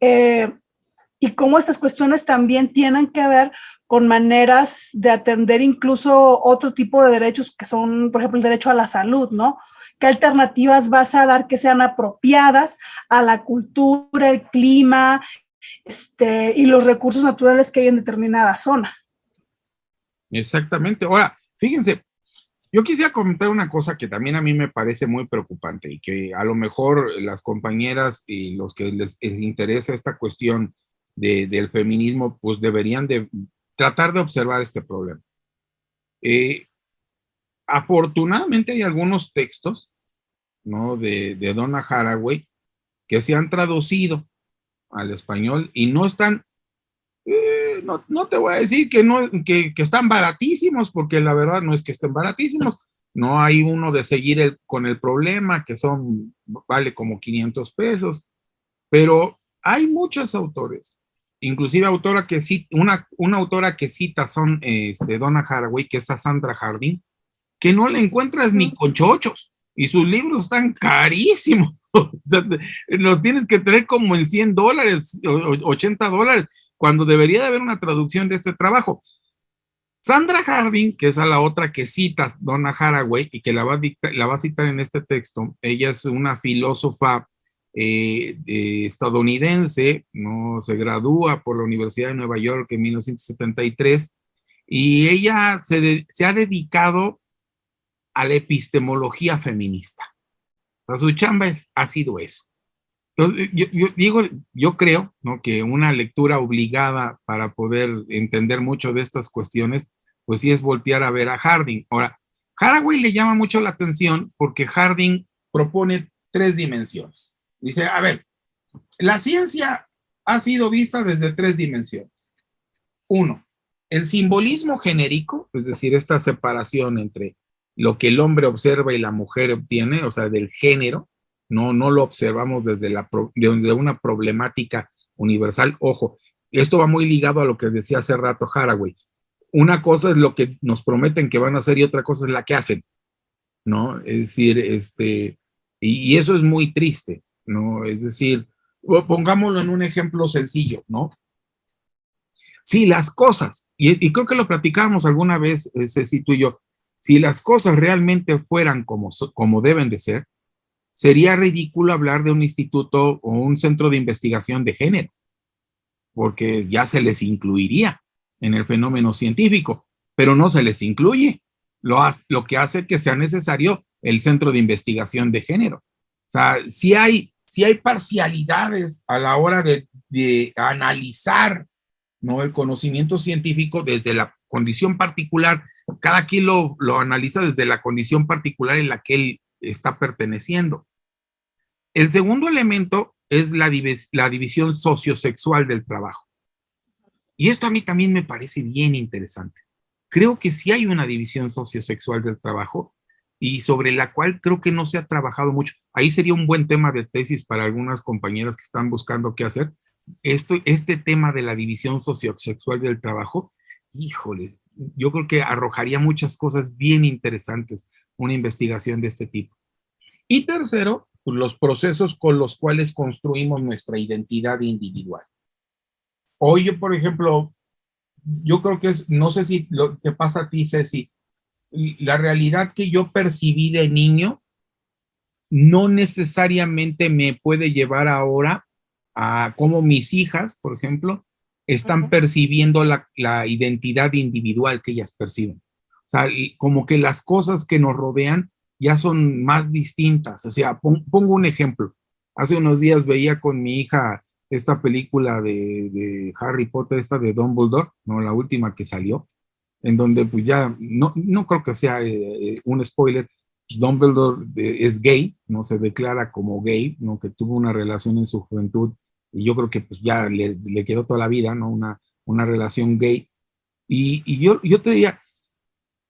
Y cómo estas cuestiones también tienen que ver con maneras de atender incluso otro tipo de derechos que son, por ejemplo, el derecho a la salud, ¿no? ¿Qué alternativas vas a dar que sean apropiadas a la cultura, el clima, y los recursos naturales que hay en determinada zona? Exactamente. Ahora, fíjense, yo quisiera comentar una cosa que también a mí me parece muy preocupante y que a lo mejor las compañeras y los que les interesa esta cuestión del feminismo, pues deberían de tratar de observar este problema. Afortunadamente hay algunos textos, ¿no? de Donna Haraway que se han traducido al español y no están, no te voy a decir que están baratísimos, porque la verdad no es que estén baratísimos. No hay uno de seguir con el problema, que vale como 500 pesos, pero hay muchos autores, inclusive una autora que cita son Donna Haraway, que es a Sandra Harding, que no la encuentras ni con chochos, y sus libros están carísimos. O sea, los tienes que tener como en $100, $80, cuando debería de haber una traducción de este trabajo. Sandra Harding, que es a la otra que cita Donna Haraway y que la va a citar en este texto, ella es una filósofa estadounidense, ¿no? Se gradúa por la Universidad de Nueva York en 1973 y ella se ha dedicado a la epistemología feminista. O sea, su chamba ha sido eso. Entonces, yo creo, ¿no? que una lectura obligada para poder entender mucho de estas cuestiones, pues sí es voltear a ver a Harding. Ahora, Haraway le llama mucho la atención porque Harding propone 3 dimensiones. Dice, a ver, la ciencia ha sido vista desde 3 dimensiones. 1, el simbolismo genérico, es decir, esta separación entre lo que el hombre observa y la mujer obtiene, o sea, del género. No lo observamos desde una problemática universal. Ojo, esto va muy ligado a lo que decía hace rato Haraway. una cosa es lo que nos prometen que van a hacer y otra cosa es la que hacen, ¿no? Es decir, y eso es muy triste, ¿no? Es decir, pongámoslo en un ejemplo sencillo, ¿no? Si las cosas, y creo que lo platicábamos alguna vez, Ceci, tú y yo, si las cosas realmente fueran como deben de ser, sería ridículo hablar de un instituto o un centro de investigación de género, porque ya se les incluiría en el fenómeno científico, pero no se les incluye, lo que hace que sea necesario el centro de investigación de género. O sea, si hay parcialidades a la hora de analizar, ¿no?, el conocimiento científico desde la condición particular, cada quien lo analiza desde la condición particular en la que él está perteneciendo. El segundo elemento es la división sociosexual del trabajo. Y esto a mí también me parece bien interesante. Creo que sí hay una división sociosexual del trabajo y sobre la cual creo que no se ha trabajado mucho. Ahí sería un buen tema de tesis para algunas compañeras que están buscando qué hacer. Este tema de la división sociosexual del trabajo, híjoles, yo creo que arrojaría muchas cosas bien interesantes una investigación de este tipo. Y tercero, los procesos con los cuales construimos nuestra identidad individual. Hoy yo, por ejemplo, yo creo que no sé si lo que pasa a ti, Ceci, la realidad que yo percibí de niño no necesariamente me puede llevar ahora a cómo mis hijas, por ejemplo, están percibiendo la identidad individual que ellas perciben. O sea, como que las cosas que nos rodean ya son más distintas. O sea, pongo un ejemplo. Hace unos días veía con mi hija esta película de Harry Potter, esta de Dumbledore, ¿no? La última que salió, en donde pues ya, no creo que sea un spoiler, Dumbledore es gay, no se declara como gay, ¿no? Que tuvo una relación en su juventud y yo creo que pues ya le quedó toda la vida, ¿no? Una relación gay. Y yo te diría,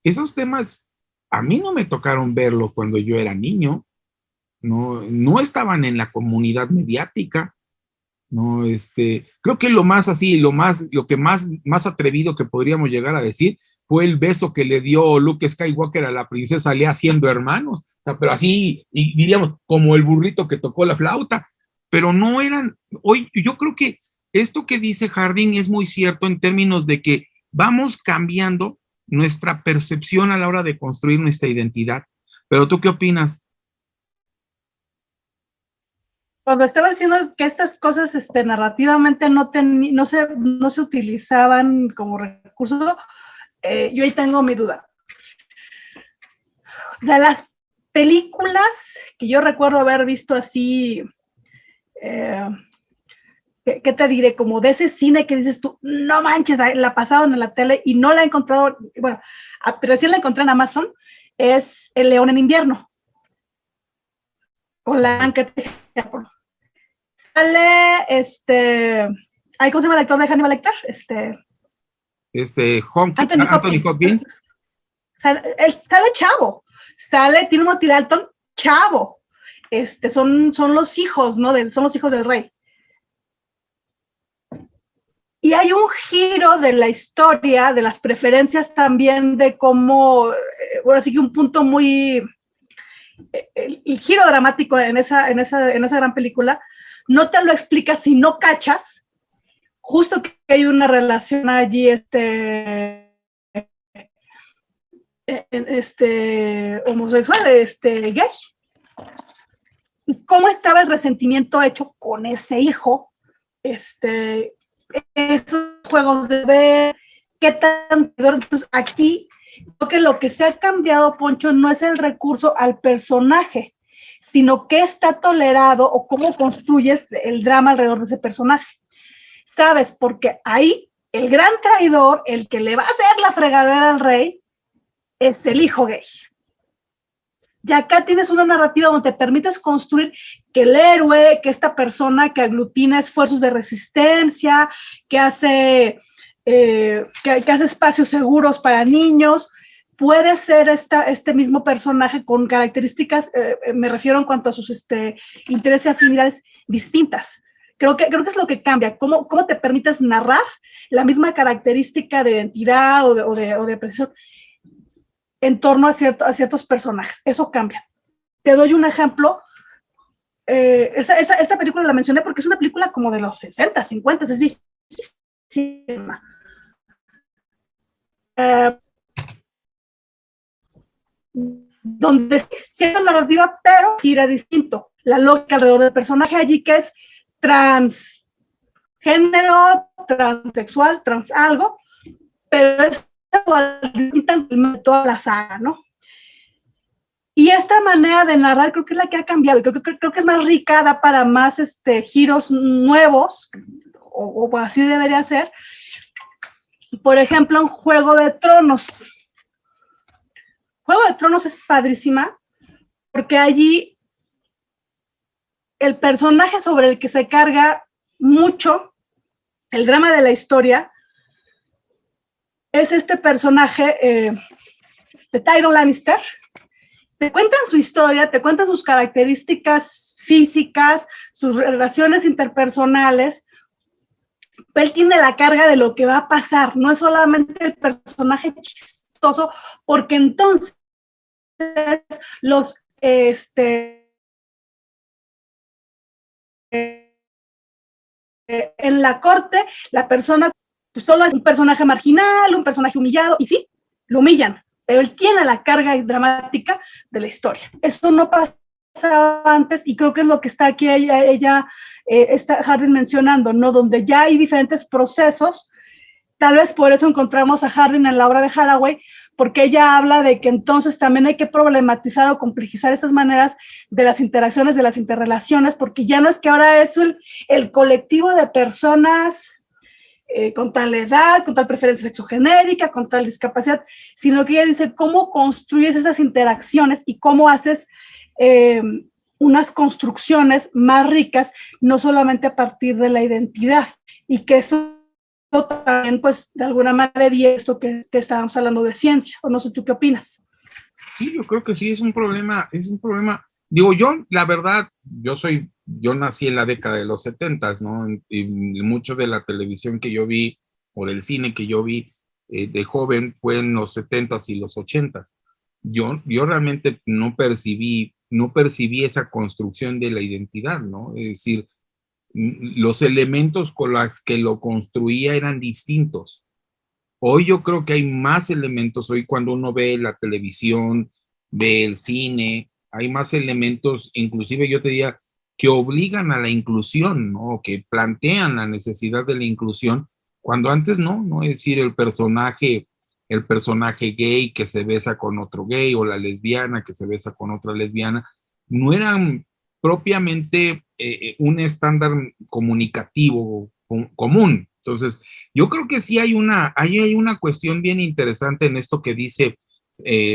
esos temas a mí no me tocaron verlo cuando yo era niño, no estaban en la comunidad mediática, no, creo que lo que más atrevido que podríamos llegar a decir fue el beso que le dio Luke Skywalker a la princesa Leia siendo hermanos, o sea, pero así, y diríamos, como el burrito que tocó la flauta, pero no eran, hoy yo creo que esto que dice Harding es muy cierto en términos de que vamos cambiando nuestra percepción a la hora de construir nuestra identidad, pero ¿tú qué opinas? Cuando estaba diciendo que estas cosas narrativamente no se utilizaban como recurso, yo ahí tengo mi duda. De las películas que yo recuerdo haber visto así, ¿qué te diré? Como de ese cine que dices tú, no manches, la pasaron en la tele y no la he encontrado, bueno, recién la encontré en Amazon, es El León en Invierno, con la Anka sale, ¿cómo se llama el actor de Hannibal Lecter? Anthony Hopkins. Sale chavo, sale Timothy Dalton, chavo. Son los hijos, ¿no? Son los hijos del rey. Y hay un giro de la historia, de las preferencias también, de cómo, bueno, así que un punto muy, el giro dramático en esa gran película, no te lo explica si no cachas, justo que hay una relación allí, homosexual, gay. Y cómo estaba el resentimiento hecho con ese hijo, esos juegos de ver, qué tan... Entonces aquí creo que lo que se ha cambiado, Poncho, no es el recurso al personaje, sino qué está tolerado o cómo construyes el drama alrededor de ese personaje. ¿Sabes? Porque ahí el gran traidor, el que le va a hacer la fregadera al rey, es el hijo gay. Y acá tienes una narrativa donde te permites construir que el héroe, que esta persona que aglutina esfuerzos de resistencia, que hace espacios seguros para niños, puede ser este mismo personaje con características, me refiero en cuanto a sus intereses y afinidades distintas, Creo que es lo que cambia, cómo te permites narrar la misma característica de identidad o de precisión en torno a ciertos personajes. Eso cambia. Te doy un ejemplo. Esta película la mencioné porque es una película como de los 60, 50, es viejísima. Donde sigue la narrativa, pero gira distinto. La lógica alrededor del personaje allí, que es transgénero, transexual, trans algo, pero es toda la saga, ¿no? Y esta manera de narrar creo que es la que ha cambiado, creo que es más rica, da para más giros nuevos, o así debería ser. Por ejemplo, en Juego de Tronos. Juego de Tronos es padrísima, porque allí el personaje sobre el que se carga mucho el drama de la historia es este personaje de Tyrion Lannister. Te cuentan su historia, te cuentan sus características físicas, sus relaciones interpersonales, pero él tiene la carga de lo que va a pasar, no es solamente el personaje chistoso, porque entonces los en la corte, la persona, pues solo es un personaje marginal, un personaje humillado, y sí, lo humillan, pero él tiene la carga dramática de la historia. Eso no pasaba antes, y creo que es lo que está aquí ella está Harvin mencionando, ¿no? Donde ya hay diferentes procesos. Tal vez por eso encontramos a Harvin en la obra de Haraway, porque ella habla de que entonces también hay que problematizar o complejizar estas maneras de las interacciones, de las interrelaciones, porque ya no es que ahora es el colectivo de personas con tal edad, con tal preferencia sexogenérica, con tal discapacidad, sino que ella dice cómo construyes esas interacciones y cómo haces unas construcciones más ricas, no solamente a partir de la identidad, y que eso también, pues, de alguna manera, y esto que estábamos hablando de ciencia, o no sé tú qué opinas. Sí, yo creo que sí, es un problema. Digo, yo, la verdad, yo nací en la década de los 70, ¿no? Y mucho de la televisión que yo vi, o del cine que yo vi de joven, fue en los 70s y los 80s. Yo realmente no percibí esa construcción de la identidad, ¿no? Es decir, los elementos con los que lo construía eran distintos. Hoy yo creo que hay más elementos, hoy cuando uno ve la televisión, ve el cine, hay más elementos, inclusive yo te diría, que obligan a la inclusión, ¿no? Que plantean la necesidad de la inclusión, cuando antes no, es decir, el personaje gay que se besa con otro gay, o la lesbiana que se besa con otra lesbiana, no eran propiamente un estándar comunicativo común. Entonces, yo creo que sí hay una cuestión bien interesante en esto que dice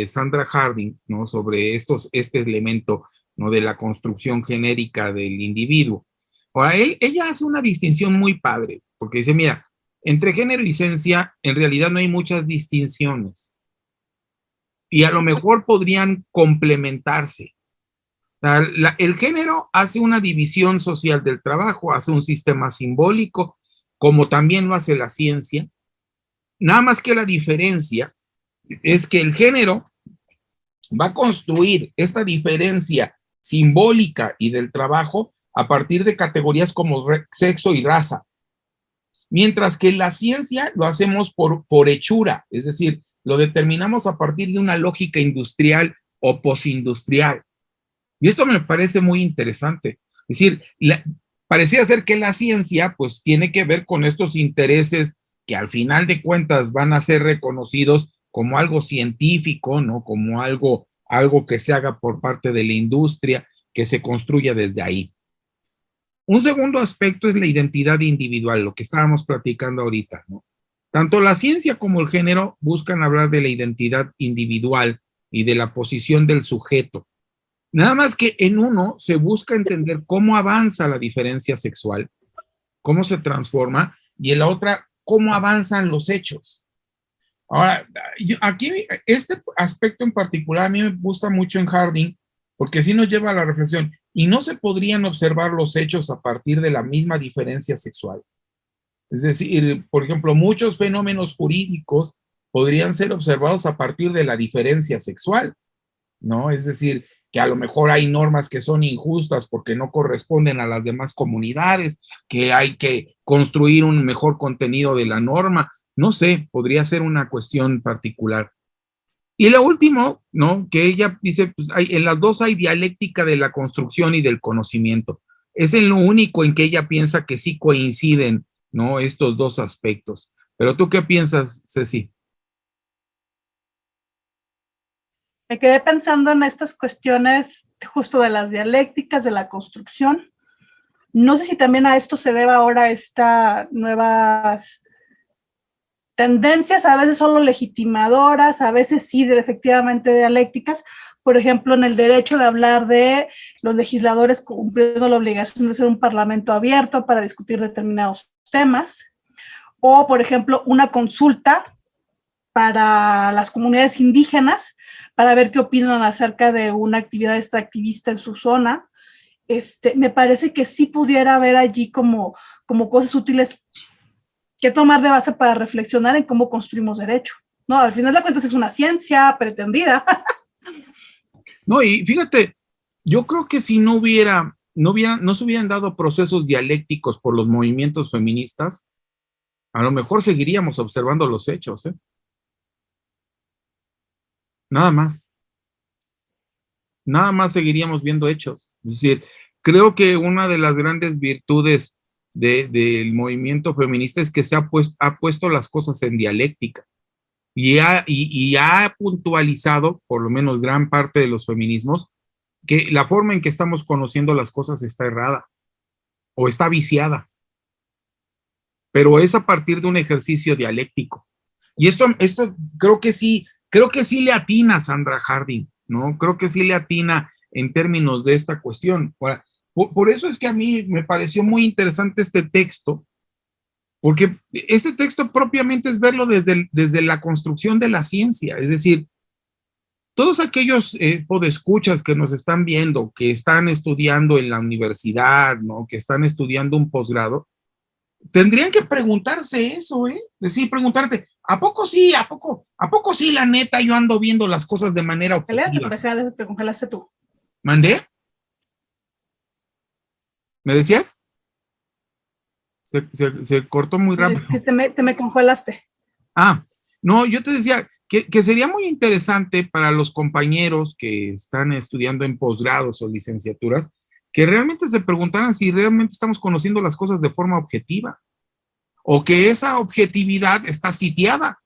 Sandra Harding, ¿no? Sobre este elemento, ¿no? De la construcción genérica del individuo. Ahora, ella hace una distinción muy padre, porque dice, mira, entre género y ciencia, en realidad no hay muchas distinciones. Y a lo mejor podrían complementarse. El género hace una división social del trabajo, hace un sistema simbólico, como también lo hace la ciencia. Nada más que la diferencia es que el género va a construir esta diferencia simbólica y del trabajo a partir de categorías como sexo y raza. Mientras que la ciencia lo hacemos por hechura, es decir, lo determinamos a partir de una lógica industrial o postindustrial. Y esto me parece muy interesante. Es decir, parecía ser que la ciencia pues tiene que ver con estos intereses que al final de cuentas van a ser reconocidos como algo científico, ¿no? Como algo que se haga por parte de la industria, que se construya desde ahí. Un segundo aspecto es la identidad individual, lo que estábamos platicando ahorita, ¿no? Tanto la ciencia como el género buscan hablar de la identidad individual y de la posición del sujeto. Nada más que en uno se busca entender cómo avanza la diferencia sexual, cómo se transforma, y en la otra, cómo avanzan los hechos. Ahora, aquí este aspecto en particular a mí me gusta mucho en Harding, porque sí nos lleva a la reflexión, y no se podrían observar los hechos a partir de la misma diferencia sexual. Es decir, por ejemplo, muchos fenómenos jurídicos podrían ser observados a partir de la diferencia sexual, ¿no? Es decir, que a lo mejor hay normas que son injustas porque no corresponden a las demás comunidades, que hay que construir un mejor contenido de la norma, no sé, podría ser una cuestión particular. Y lo último, ¿no? Que ella dice, pues en las dos hay dialéctica de la construcción y del conocimiento. Es en lo único en que ella piensa que sí coinciden, ¿no? Estos dos aspectos. Pero ¿tú qué piensas, Ceci? Me quedé pensando en estas cuestiones justo de las dialécticas, de la construcción. No sé si también a esto se debe ahora estas nuevas tendencias, a veces solo legitimadoras, a veces sí, efectivamente dialécticas. Por ejemplo, en el derecho de hablar de los legisladores cumpliendo la obligación de ser un parlamento abierto para discutir determinados temas. O, por ejemplo, una consulta para las comunidades indígenas para ver qué opinan acerca de una actividad extractivista en su zona. Me parece que sí pudiera haber allí como cosas útiles que tomar de base para reflexionar en cómo construimos derecho. No, al final de cuentas es una ciencia pretendida. No, y fíjate, yo creo que si no se hubieran dado procesos dialécticos por los movimientos feministas, a lo mejor seguiríamos observando los hechos, ¿eh? Nada más. Nada más seguiríamos viendo hechos. Es decir, creo que una de las grandes virtudes del movimiento feminista es que ha puesto las cosas en dialéctica y ha puntualizado, por lo menos gran parte de los feminismos, que la forma en que estamos conociendo las cosas está errada o está viciada, pero es a partir de un ejercicio dialéctico. Y esto creo que sí le atina Sandra Harding, ¿no? Creo que sí le atina en términos de esta cuestión. Por eso es que a mí me pareció muy interesante este texto, porque este texto propiamente es verlo desde la construcción de la ciencia, es decir, todos aquellos podescuchas que nos están viendo, que están estudiando en la universidad, ¿no? Que están estudiando un posgrado, tendrían que preguntarse eso, ¿eh? Decir, preguntarte, ¿a poco sí? ¿A poco sí, la neta, yo ando viendo las cosas de manera objetiva? Te congelaste tú. ¿Mandé? ¿Me decías? Se cortó muy rápido. Es que te me congelaste. No, yo te decía que sería muy interesante para los compañeros que están estudiando en posgrados o licenciaturas, que realmente se preguntaran si realmente estamos conociendo las cosas de forma objetiva, o que esa objetividad está sitiada,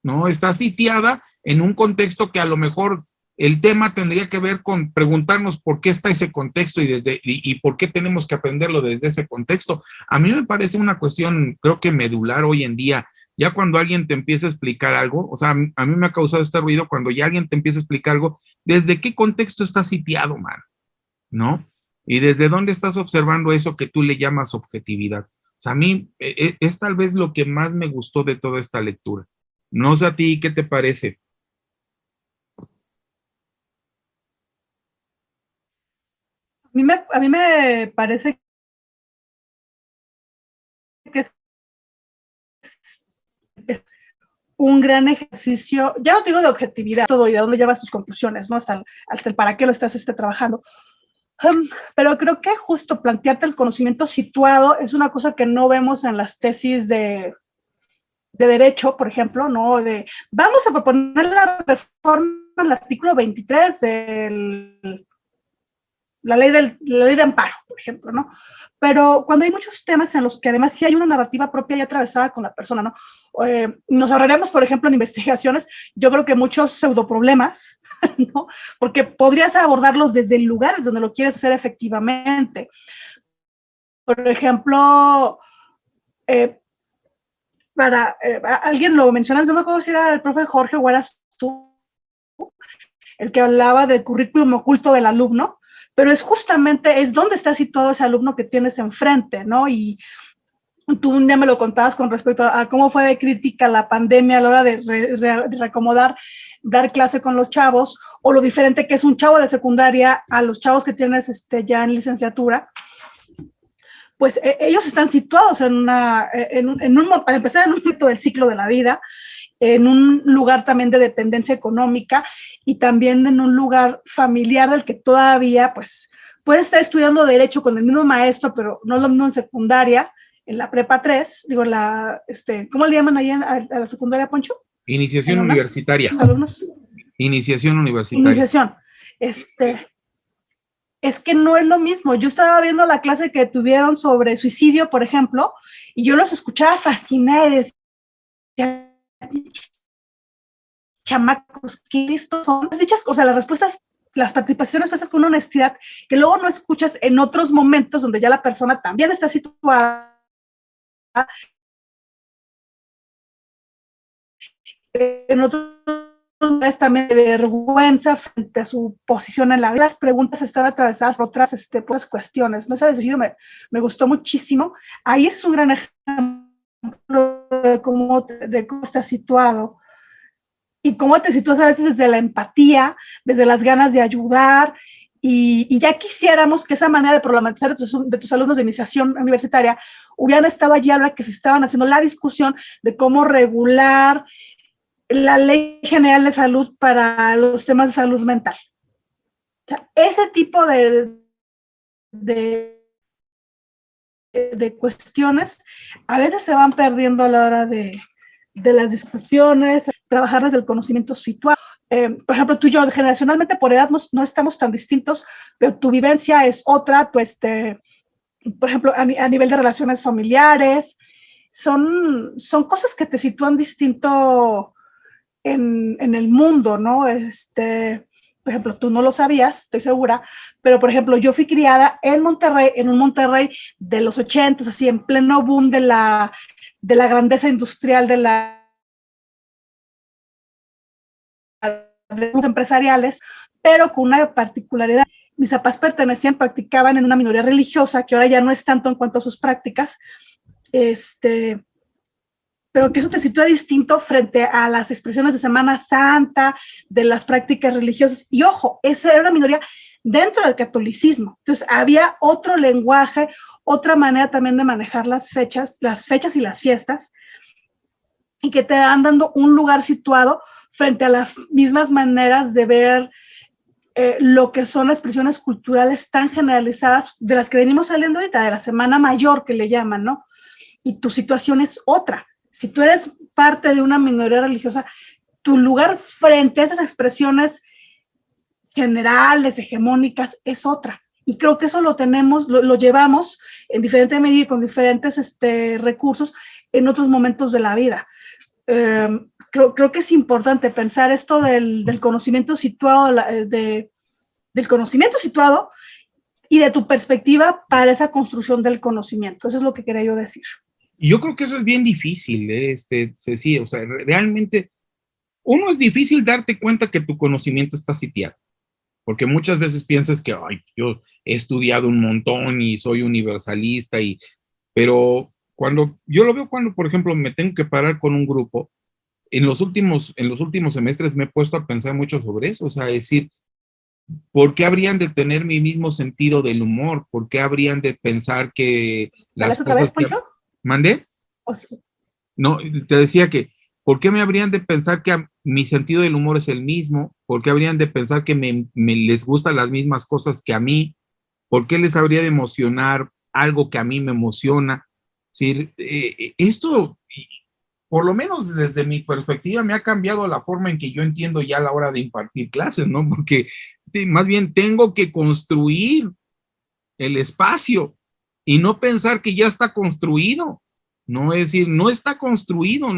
¿no? Está sitiada en un contexto que a lo mejor el tema tendría que ver con preguntarnos por qué está ese contexto y por qué tenemos que aprenderlo desde ese contexto. A mí me parece una cuestión, creo que medular hoy en día. Ya cuando alguien te empieza a explicar algo, o sea, a mí me ha causado este ruido cuando ya alguien te empieza a explicar algo, ¿desde qué contexto está sitiado, man? ¿No? Y desde dónde estás observando eso que tú le llamas objetividad. O sea, a mí es tal vez lo que más me gustó de toda esta lectura. No sé a ti, ¿qué te parece? A mí me parece que es un gran ejercicio, ya no te digo de objetividad, todo y de dónde llevas tus conclusiones, ¿no? Hasta el para qué lo estás trabajando. Pero creo que justo plantearte el conocimiento situado es una cosa que no vemos en las tesis de derecho, por ejemplo, ¿no? Vamos a proponer la reforma del artículo 23 de la ley de amparo, por ejemplo, ¿no? Pero cuando hay muchos temas en los que además sí hay una narrativa propia y atravesada con la persona, ¿no? Nos ahorraremos, por ejemplo, en investigaciones, yo creo que muchos pseudoproblemas, ¿no? Porque podrías abordarlos desde lugares donde lo quieres hacer efectivamente. Por ejemplo, alguien lo mencionó, no me acuerdo si era el profe Jorge o eras tú, el que hablaba del currículum oculto del alumno, pero es justamente dónde está situado ese alumno que tienes enfrente, ¿no? Y tú un día me lo contabas con respecto a cómo fue de crítica la pandemia a la hora de reacomodar dar clase con los chavos, o lo diferente que es un chavo de secundaria a los chavos que tienes ya en licenciatura, pues ellos están situados para empezar, en un momento del ciclo de la vida, en un lugar también de dependencia económica y también en un lugar familiar del que todavía, pues, puede estar estudiando derecho con el mismo maestro, pero no lo mismo en secundaria, en la prepa 3, digo, ¿cómo le llaman ahí a la secundaria, Poncho? Iniciación universitaria. ¿Los alumnos? Iniciación universitaria. Iniciación. Es que no es lo mismo. Yo estaba viendo la clase que tuvieron sobre suicidio, por ejemplo, y yo los escuchaba fascinar. Chamacos, ¿qué listos son? Dichas, o sea, las respuestas, las participaciones puestas con una honestidad que luego no escuchas en otros momentos donde ya la persona también está situada en otros lugares también de vergüenza frente a su posición en la vida. Las preguntas están atravesadas por otras pues, cuestiones. No sé, decidido me gustó muchísimo. Ahí es un gran ejemplo de cómo está situado y cómo te sitúas a veces desde la empatía, desde las ganas de ayudar, y ya quisiéramos que esa manera de problematizar de tus alumnos de iniciación universitaria hubieran estado allí a la que se estaban haciendo la discusión de cómo regular la Ley General de Salud para los temas de salud mental. O sea, ese tipo de cuestiones a veces se van perdiendo a la hora de las discusiones, trabajar desde el conocimiento situado. Por ejemplo, tú y yo, generacionalmente por edad no estamos tan distintos, pero tu vivencia es otra, por ejemplo, a nivel de relaciones familiares, son cosas que te sitúan distinto en el mundo, ¿no? Por ejemplo, tú no lo sabías, estoy segura, pero por ejemplo, yo fui criada en Monterrey, en un Monterrey de los 80s, así en pleno boom de la grandeza industrial de las empresariales, pero con una particularidad. Mis papás practicaban en una minoría religiosa, que ahora ya no es tanto en cuanto a sus prácticas, pero que eso te sitúa distinto frente a las expresiones de Semana Santa, de las prácticas religiosas. Y ojo, esa era una minoría dentro del catolicismo. Entonces, había otro lenguaje, otra manera también de manejar las fechas y las fiestas, y que te dan dando un lugar situado frente a las mismas maneras de ver lo que son las expresiones culturales tan generalizadas de las que venimos saliendo ahorita, de la Semana Mayor que le llaman, ¿no? Y tu situación es otra. Si tú eres parte de una minoría religiosa, tu lugar frente a esas expresiones generales, hegemónicas, es otra. Y creo que eso lo llevamos en diferente medida y con diferentes recursos en otros momentos de la vida. Creo que es importante pensar esto del conocimiento situado, del conocimiento situado y de tu perspectiva para esa construcción del conocimiento. Eso es lo que quería yo decir. Yo creo que eso es bien difícil, Ceci, o sea, realmente, uno es difícil darte cuenta que tu conocimiento está sitiado, porque muchas veces piensas que, ay, yo he estudiado un montón y soy universalista, pero yo lo veo cuando, por ejemplo, me tengo que parar con un grupo, en los últimos semestres me he puesto a pensar mucho sobre eso, o sea, decir, ¿por qué habrían de tener mi mismo sentido del humor? ¿Por qué habrían de pensar que las otra vez, Poncho? ¿Mandé? No, te decía que, ¿por qué me habrían de pensar que mi sentido del humor es el mismo? ¿Por qué habrían de pensar que me les gustan las mismas cosas que a mí? ¿Por qué les habría de emocionar algo que a mí me emociona? Es decir, esto, por lo menos desde mi perspectiva, me ha cambiado la forma en que yo entiendo ya a la hora de impartir clases, ¿no? Porque más bien tengo que construir el espacio y no pensar que ya está construido. No es decir, no está construido,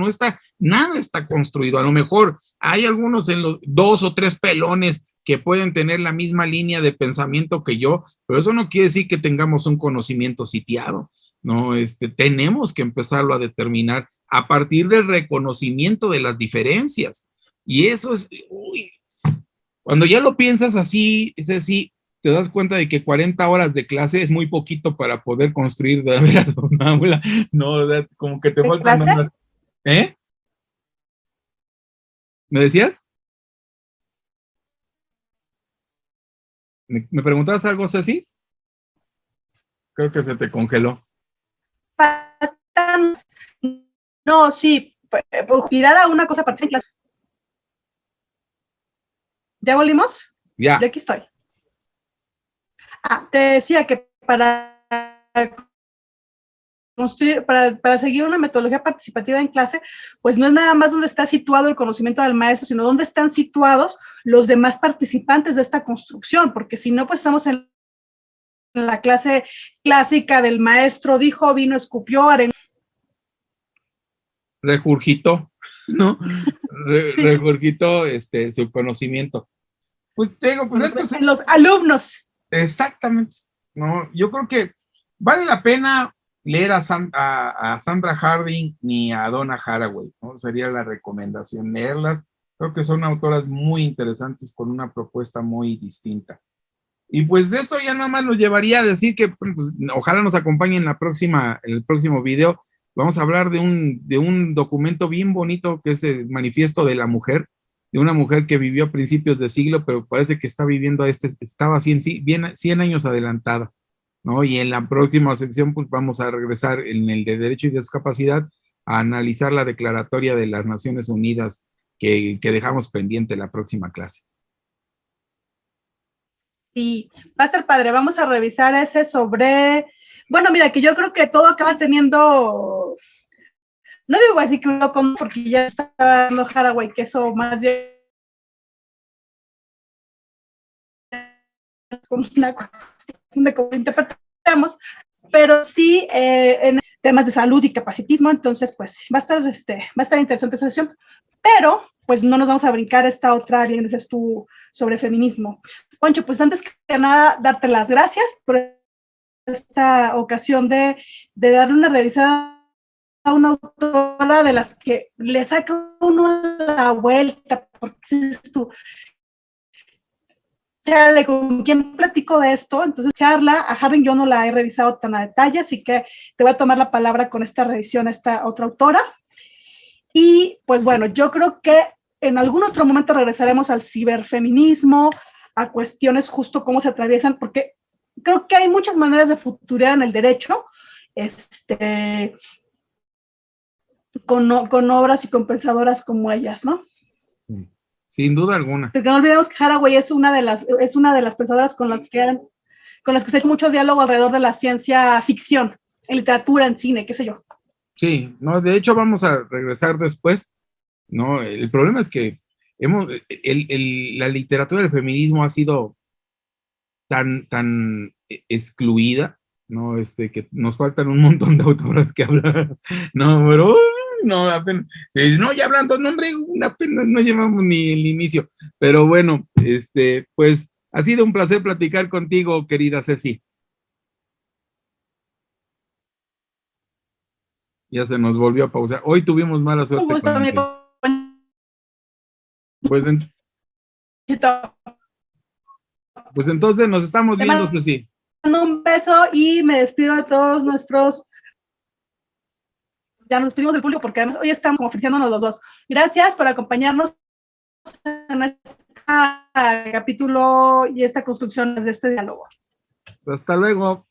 nada está construido. A lo mejor hay algunos en los 2 o 3 pelones que pueden tener la misma línea de pensamiento que yo, pero eso no quiere decir que tengamos un conocimiento sitiado. No, tenemos que empezarlo a determinar a partir del reconocimiento de las diferencias. Y eso es, cuando ya lo piensas así, es así, te das cuenta de que 40 horas de clase es muy poquito para poder construir de veras un aula, no, como que te faltan. ¿Eh? ¿Me decías? ¿Me preguntabas algo, Ceci? Creo que se te congeló. No, sí, por girar a una cosa particular. ¿Ya volvimos? Ya. Yo aquí estoy. Te decía que para construir, para seguir una metodología participativa en clase, pues no es nada más donde está situado el conocimiento del maestro, sino dónde están situados los demás participantes de esta construcción, porque si no, pues estamos en la clase clásica del maestro dijo, vino, escupió, arenó. Regurgitó, ¿no? Sí. Regurgitó su conocimiento. Pues te digo, pues esto es... los alumnos. Exactamente, ¿no? Yo creo que vale la pena leer a Sandra Harding ni a Donna Haraway, ¿no? Sería la recomendación leerlas. Creo que son autoras muy interesantes con una propuesta muy distinta. Y pues esto ya nada más nos llevaría a decir que pues, ojalá nos acompañen en el próximo video. Vamos a hablar de un documento bien bonito que es el Manifiesto de la Mujer, de una mujer que vivió a principios de siglo, pero parece que está viviendo estaba 100 años adelantada, ¿no? Y en la próxima sección pues vamos a regresar en el de Derecho y Discapacidad a analizar la declaratoria de las Naciones Unidas que dejamos pendiente la próxima clase. Sí, va a ser padre. Vamos a revisar ese sobre... Bueno, mira, que yo creo que todo acaba teniendo... No digo así que uno con... porque ya está dando Haraway, que eso más bien... como una cuestión de cómo interpretamos, pero sí en temas de salud y capacitismo, entonces pues va a estar interesante esa sesión, pero pues no nos vamos a brincar esta otra, bien dices tú, sobre feminismo. Poncho, pues antes que nada, darte las gracias por esta ocasión de darle una revisada a una autora de las que le saca uno la vuelta, porque es tú, chale, ¿con quién platico de esto? Entonces, charla, a Harding yo no la he revisado tan a detalle, así que te voy a tomar la palabra con esta revisión a esta otra autora. Y pues bueno, yo creo que en algún otro momento regresaremos al ciberfeminismo, a cuestiones justo cómo se atraviesan, porque creo que hay muchas maneras de futurear en el derecho, con obras y compensadoras como ellas, ¿no? Sin duda alguna. Porque no olvidemos que Haraway es una de las pensadoras con las que se ha hecho mucho diálogo alrededor de la ciencia ficción, en literatura, en cine, qué sé yo. Sí, no, de hecho vamos a regresar después, ¿no? El problema es que la literatura del feminismo ha sido tan excluida, ¿no? Que nos faltan un montón de autoras que hablar, no, pero no, apenas, no, ya hablando, no, hombre, apenas no llevamos ni el inicio, pero bueno, pues ha sido un placer platicar contigo, querida Ceci. Ya se nos volvió a pausar. Hoy tuvimos mala suerte. Un gusto, con amigo. Pues, pues entonces nos estamos viendo, Ceci. Un beso y me despido de todos nuestros... Ya nos despedimos del público porque además hoy estamos como oficiándonos los dos. Gracias por acompañarnos en este capítulo y esta construcción de este diálogo. Hasta luego.